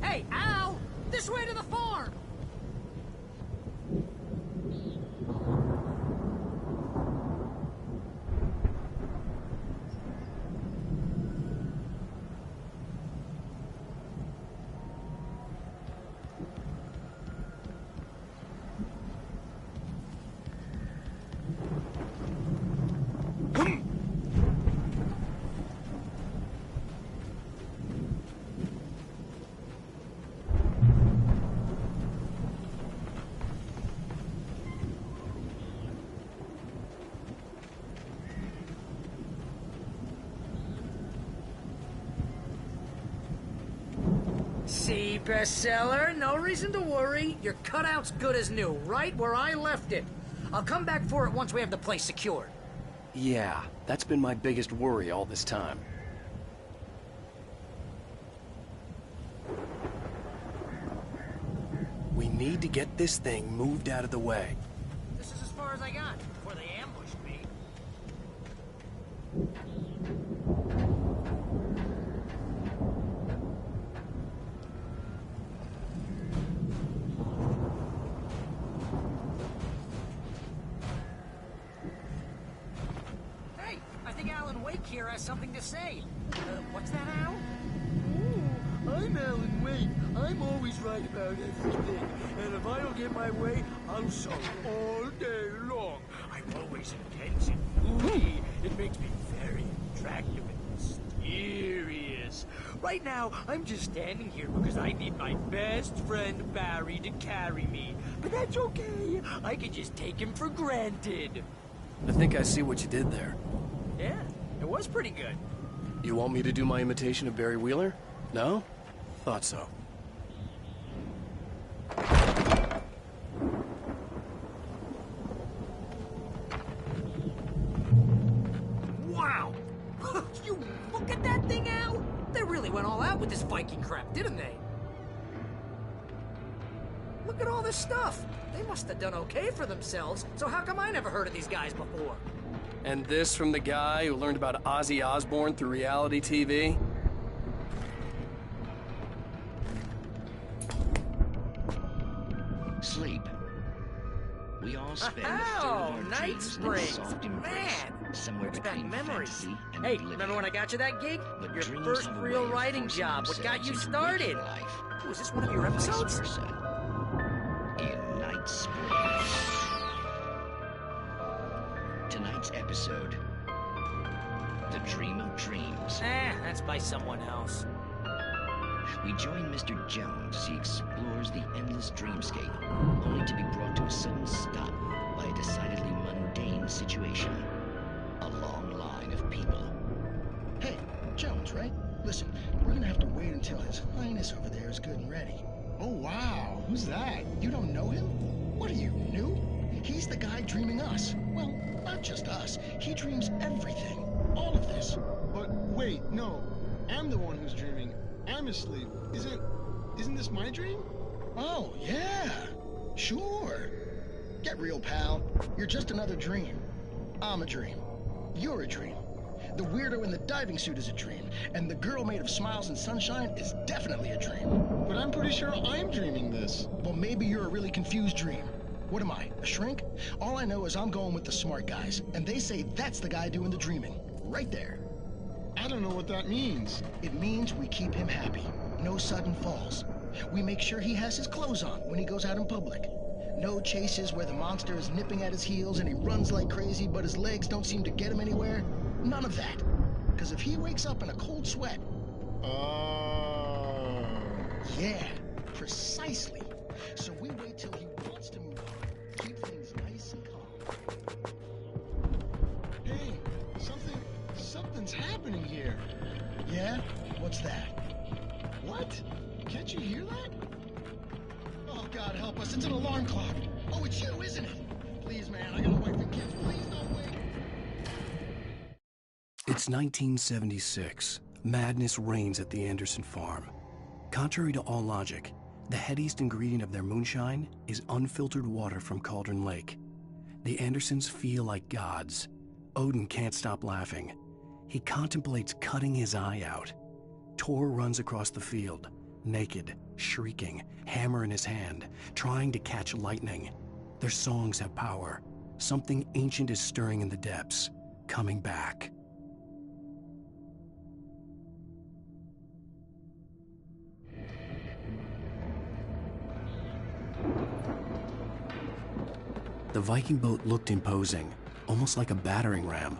Hey, Al! This way to the farm! See, bestseller, no reason to worry. Your cutout's good as new, right where I left it. I'll come back for it once we have the place secured. Yeah, that's been my biggest worry all this time. We need to get this thing moved out of the way. This is as far as I got before they ambushed me. Hey, I think Alan Wake here has something to say. What's that, Al? I'm Alan Wake. I'm always right about everything. And if I don't get my way, I'll sulk all day long. I'm always intense and moody. It makes me very attractive and mysterious. Right now, I'm just standing here because I need my best friend Barry to carry me. But that's okay. I can just take him for granted. I think I see what you did there. Yeah, it was pretty good. You want me to do my imitation of Barry Wheeler? No? Thought so. Wow! You look at that thing, Al! They really went all out with this Viking crap, didn't they? Look at all this stuff. They must have done okay for themselves, so how come I never heard of these guys before? And this from the guy who learned about Ozzy Osbourne through reality TV? Sleep. We all spend a third of our Night dreams in a Springs! soft embrace, somewhere Brings back between memories. fantasy and Hey, oblivion. remember when I got you that gig? But Your dreams first have a real way of writing forcing job. What got you themselves into started? waking life, Was this one of your or vice episodes? versa. In Night Springs. Tonight's episode, The Dream of Dreams. That's by someone else. We join Mr. Jones as he explores the endless dreamscape, only to be brought to a sudden stop by a decidedly mundane situation. A long line of people. Hey, Jones, right? Listen, we're gonna have to wait until His Highness over there is good and ready. Oh, wow. Who's that? You don't know him? What are you, new? He's the guy dreaming us. Well, not just us. He dreams everything. All of this. But wait, no. I'm the one who's dreaming. I'm asleep. Isn't this my dream? Oh, yeah. Sure. Get real, pal. You're just another dream. I'm a dream. You're a dream. The weirdo in the diving suit is a dream, and the girl made of smiles and sunshine is definitely a dream. But I'm pretty sure I'm dreaming this. Well, maybe you're a really confused dream. What am I, a shrink? All I know is I'm going with the smart guys, and they say that's the guy doing the dreaming. Right there. I don't know what that means. It means we keep him happy. No sudden falls. We make sure he has his clothes on when he goes out in public. No chases where the monster is nipping at his heels and he runs like crazy, but his legs don't seem to get him anywhere. None of that. Because if he wakes up in a cold sweat... Yeah, precisely. So we wait till he wants to move on. Keep things nice and calm. Hey, something's happening here. Yeah? What's that? What? Can't you hear that? Oh, God help us. It's an alarm clock. Oh, it's you, isn't it? Please, man, I gotta wipe the kids. Please don't wait. It's 1976. Madness reigns at the Anderson farm. Contrary to all logic, the headiest ingredient of their moonshine is unfiltered water from Cauldron Lake. The Andersons feel like gods. Odin can't stop laughing. He contemplates cutting his eye out. Tor runs across the field, naked, shrieking, hammer in his hand, trying to catch lightning. Their songs have power. Something ancient is stirring in the depths, coming back. The Viking boat looked imposing, almost like a battering ram.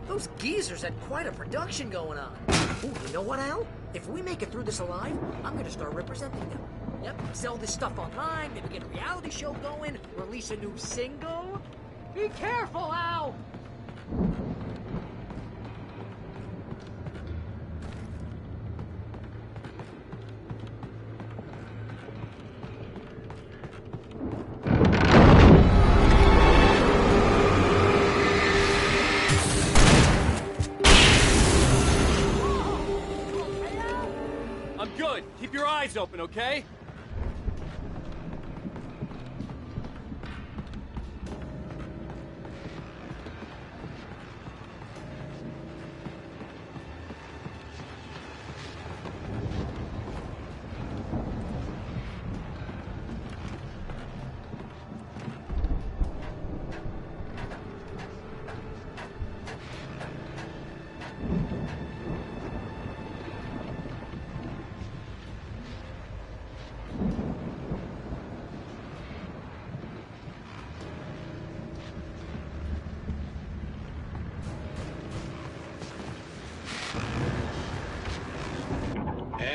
Those geezers had quite a production going on. Ooh, you know what, Al? If we make it through this alive, I'm gonna start representing them. Yep, sell this stuff online, maybe get a reality show going, release a new single. Be careful, Al! Good. Keep your eyes open, okay?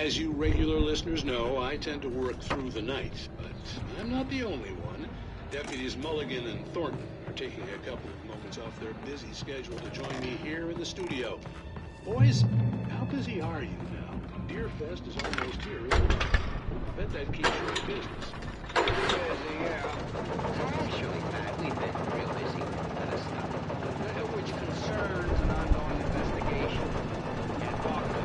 As you regular listeners know, I tend to work through the night, but I'm not the only one. Deputies Mulligan and Thornton are taking a couple of moments off their busy schedule to join me here in the studio. Boys, how busy are you now? Deerfest is almost here, isn't it? I bet that keeps you in business. Busy, yeah. Actually, Pat, we've been real busy with other stuff, which concerns an ongoing investigation. Can't talk to them.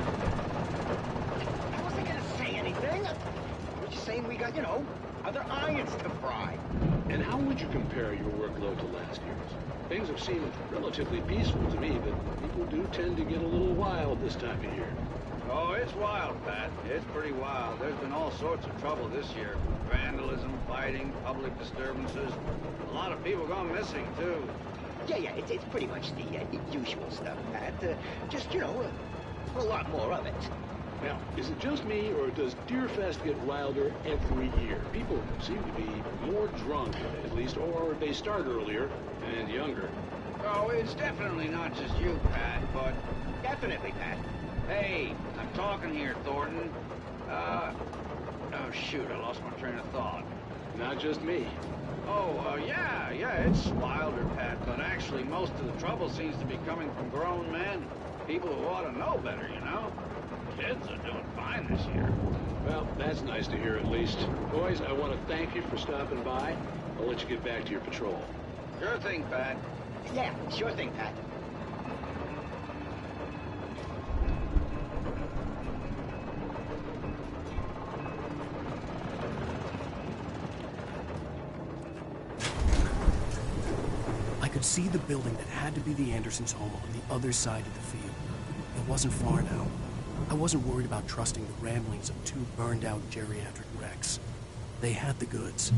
I wasn't gonna say anything. We're just saying we got, other irons to fry. And how would you compare your workload to last year's? Things have seemed relatively peaceful to me, but people do tend to get a little wild this time of year. Oh, it's wild, Pat. It's pretty wild. There's been all sorts of trouble this year. Vandalism, fighting, public disturbances. A lot of people gone missing, too. Yeah, it's pretty much the usual stuff, Pat. Just, a lot more of it. Now, is it just me, or does Deerfest get wilder every year? People seem to be more drunk, at least, or they start earlier and younger. Oh, it's definitely not just you, Pat, but... Definitely, Pat. Hey, I'm talking here, Thornton. Oh, shoot, I lost my train of thought. Not just me. Oh, yeah, it's wilder, Pat, but actually most of the trouble seems to be coming from grown men. People who ought to know better, Kids are doing fine this year. Well, that's nice to hear at least. Boys, I want to thank you for stopping by. I'll let you get back to your patrol. Sure thing, Pat. Yeah, sure thing, Pat. I could see the building that had to be the Andersons' home on the other side of the field. It wasn't far now. I wasn't worried about trusting the ramblings of two burned-out geriatric wrecks. They had the goods.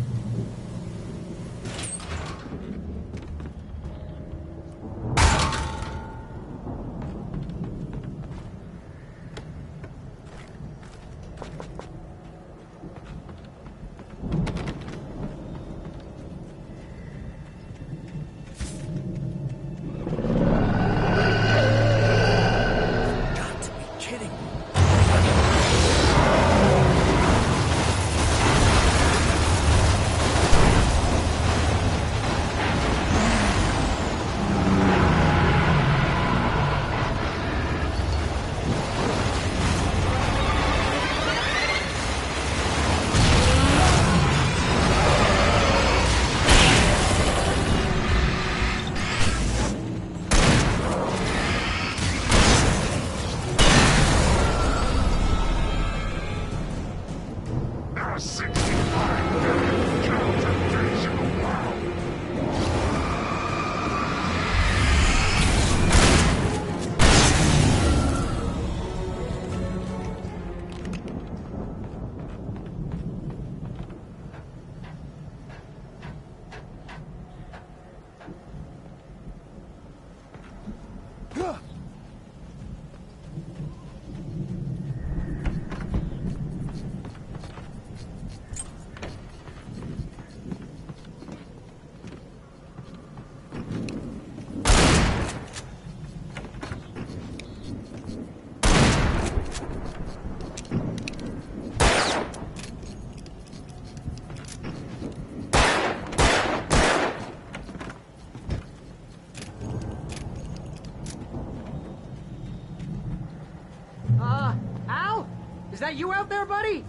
Al? Is that you out there, buddy?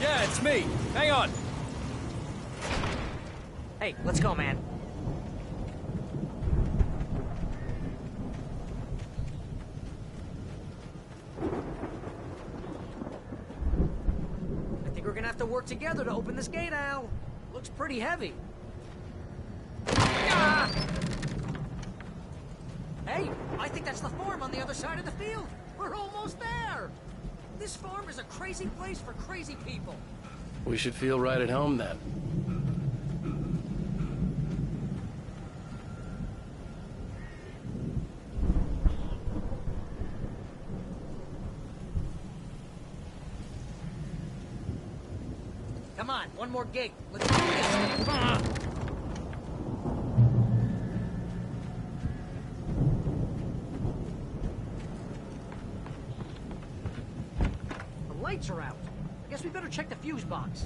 Yeah, it's me. Hang on. Hey, let's go, man. I think we're gonna have to work together to open this gate, Al. Looks pretty heavy. Ah! Hey, I think that's the farm on the other side of the field. We're almost there. This farm is a crazy place for crazy people. We should feel right at home then. Come on, one more gate. Let's do this. Ah! The light lights are out. I guess we better check the fuse box.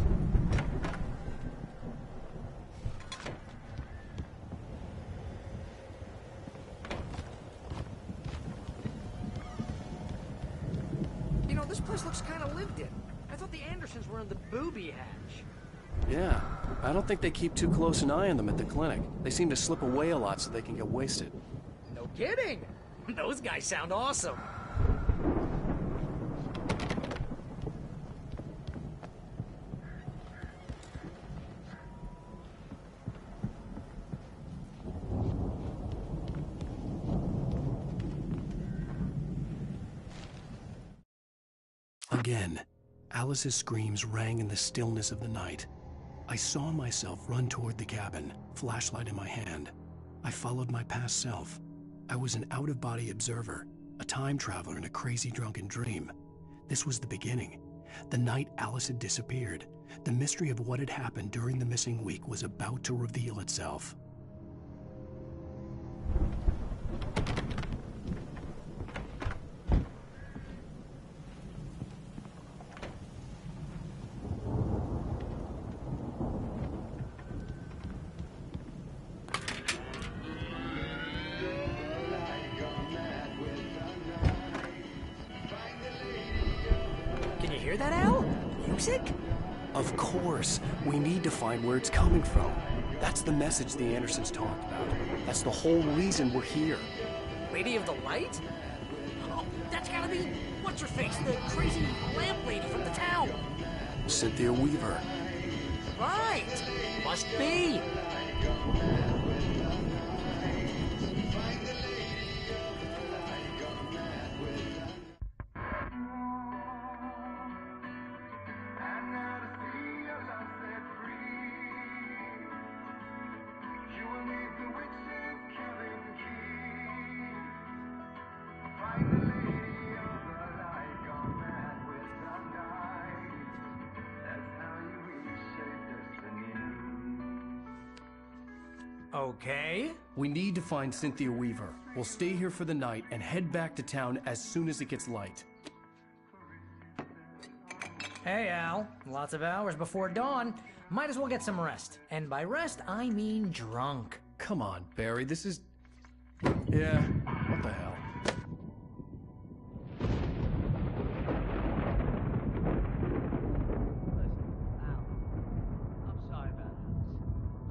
You know, this place looks kind of lived in. I thought the Andersons were in the booby hatch. Yeah, I don't think they keep too close an eye on them at the clinic. They seem to slip away a lot so they can get wasted. No kidding! Those guys sound awesome. Again, Alice's screams rang in the stillness of the night. I saw myself run toward the cabin, flashlight in my hand. I followed my past self. I was an out-of-body observer, a time traveler in a crazy drunken dream. This was the beginning. The night Alice had disappeared. The mystery of what had happened during the missing week was about to reveal itself. Hear that, Al? Music? Of course. We need to find where it's coming from. That's the message the Andersons talked about. That's the whole reason we're here. Lady of the Light? Oh, that's gotta be... what's-her-face, the crazy lamp lady from the town. Cynthia Weaver. Right. Must be. Okay. We need to find Cynthia Weaver. We'll stay here for the night and head back to town as soon as it gets light. Hey, Al. Lots of hours before dawn. Might as well get some rest. And by rest, I mean drunk. Come on, Barry. This is... Yeah, what the hell? I'm sorry about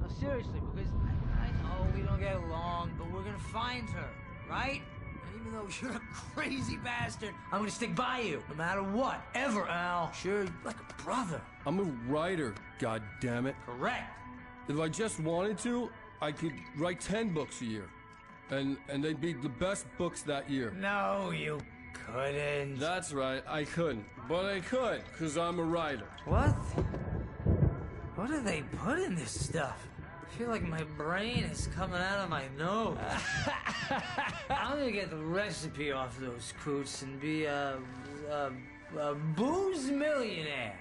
this. No, seriously, because I know we don't get along, but we're gonna find her, right? And even though you're a crazy bastard, I'm gonna stick by you, no matter what, ever, Al. Sure, like a brother. I'm a writer, goddammit. Correct. If I just wanted to, I could write 10 books a year. And they'd be the best books that year. No, you couldn't. That's right, I couldn't. But I could, because I'm a writer. What? What do they put in this stuff? I feel like my brain is coming out of my nose. I'm gonna get the recipe off those coots and be a booze millionaire.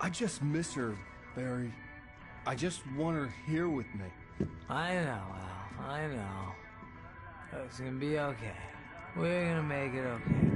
I just miss her, Barry. I just want her here with me. I know, Al. I know. It's gonna be okay. We're gonna make it okay.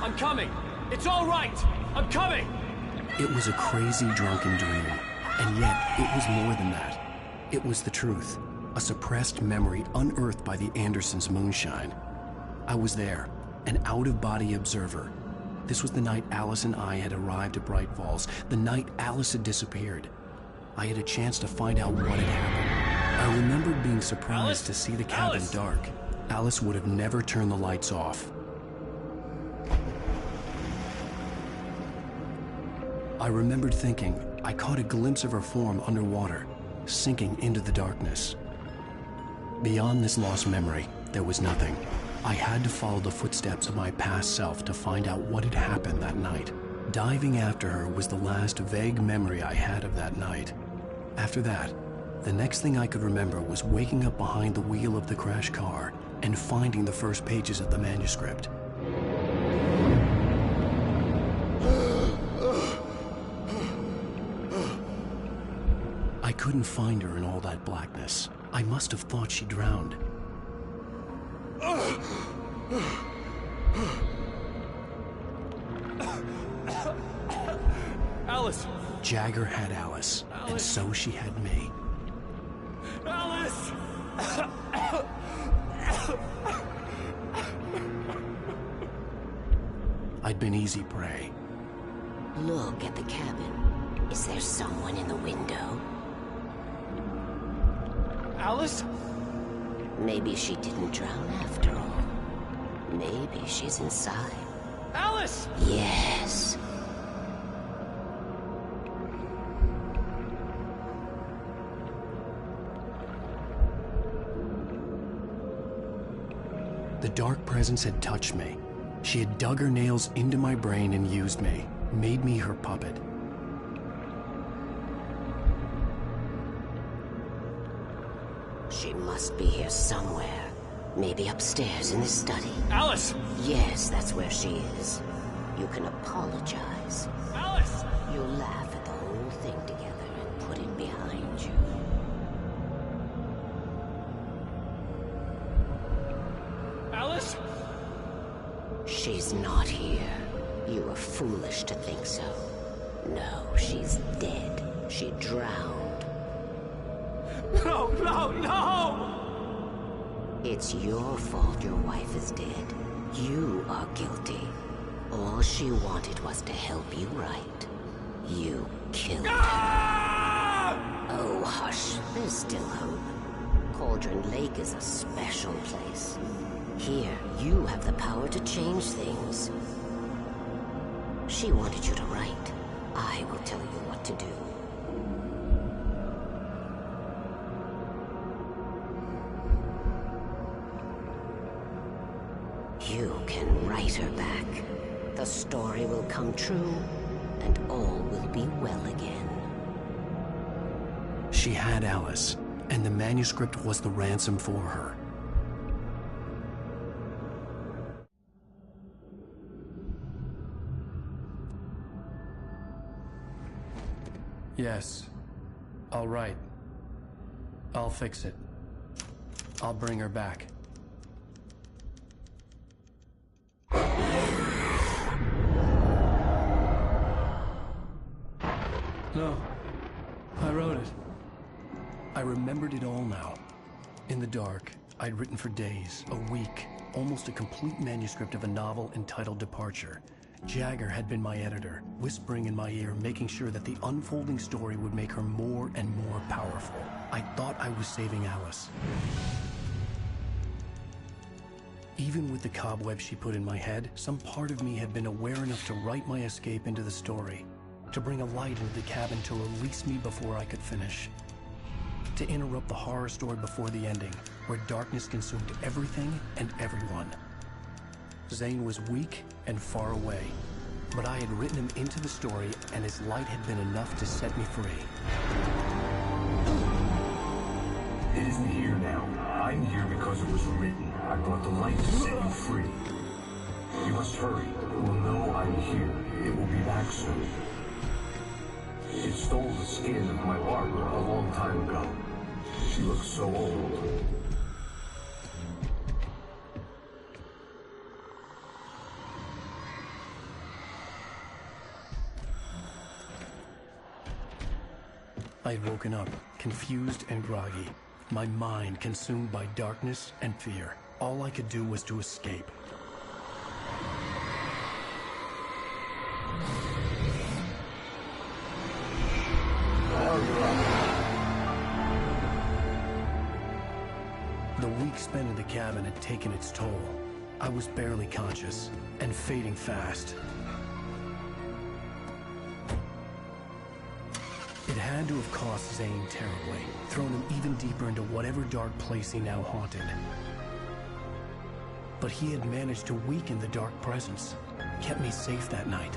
I'm coming! It's all right! I'm coming! It was a crazy drunken dream, and yet it was more than that. It was the truth, a suppressed memory unearthed by the Andersons' moonshine. I was there, an out-of-body observer. This was the night Alice and I had arrived at Bright Falls, the night Alice had disappeared. I had a chance to find out what had happened. I remembered being surprised to see the cabin dark. Alice would have never turned the lights off. I remembered thinking I caught a glimpse of her form underwater, sinking into the darkness. Beyond this lost memory, there was nothing. I had to follow the footsteps of my past self to find out what had happened that night. Diving after her was the last vague memory I had of that night. After that, the next thing I could remember was waking up behind the wheel of the crashed car and finding the first pages of the manuscript. I couldn't find her in all that blackness. I must have thought she drowned. Alice! Jagger had Alice, and so she had me. Alice! I'd been easy prey. Look at the cabin. Is there someone in the window? Alice? Maybe she didn't drown after all. Maybe she's inside. Alice! Yes. The dark presence had touched me. She had dug her nails into my brain and used me, made me her puppet. She must be here somewhere. Maybe upstairs in the study. Alice! Yes, that's where she is. You can apologize. Alice! You'll laugh at the whole thing together and put it behind you. Alice? She's not here. You were foolish to think so. No, she's dead. She drowned. No, no, no! It's your fault your wife is dead. You are guilty. All she wanted was to help you right. You killed her. Oh, hush. There's still hope. Cauldron Lake is a special place. Here, you have the power to change things. She wanted you to write. I will tell you what to do. You can write her back. The story will come true, and all will be well again. She had Alice, and the manuscript was the ransom for her. Yes. All right. I'll fix it. I'll bring her back. No. I wrote it. I remembered it all now. In the dark, I'd written for days, a week, almost a complete manuscript of a novel entitled Departure. Jagger had been my editor, whispering in my ear, making sure that the unfolding story would make her more and more powerful. I thought I was saving Alice. Even with the cobwebs she put in my head, some part of me had been aware enough to write my escape into the story, to bring a light into the cabin to release me before I could finish, to interrupt the horror story before the ending, where darkness consumed everything and everyone. Zane was weak and far away, but I had written him into the story, and his light had been enough to set me free. It isn't here now. I'm here because it was written. I brought the light to set you free. You must hurry. It will know I'm here. It will be back soon. It stole the skin of my Barbara a long time ago. She looks so old. I'd woken up, confused and groggy, my mind consumed by darkness and fear. All I could do was to escape. week spent in the cabin had taken its toll. I was barely conscious, and fading fast. It had to have cost Zane terribly, thrown him even deeper into whatever dark place he now haunted. But he had managed to weaken the dark presence, kept me safe that night.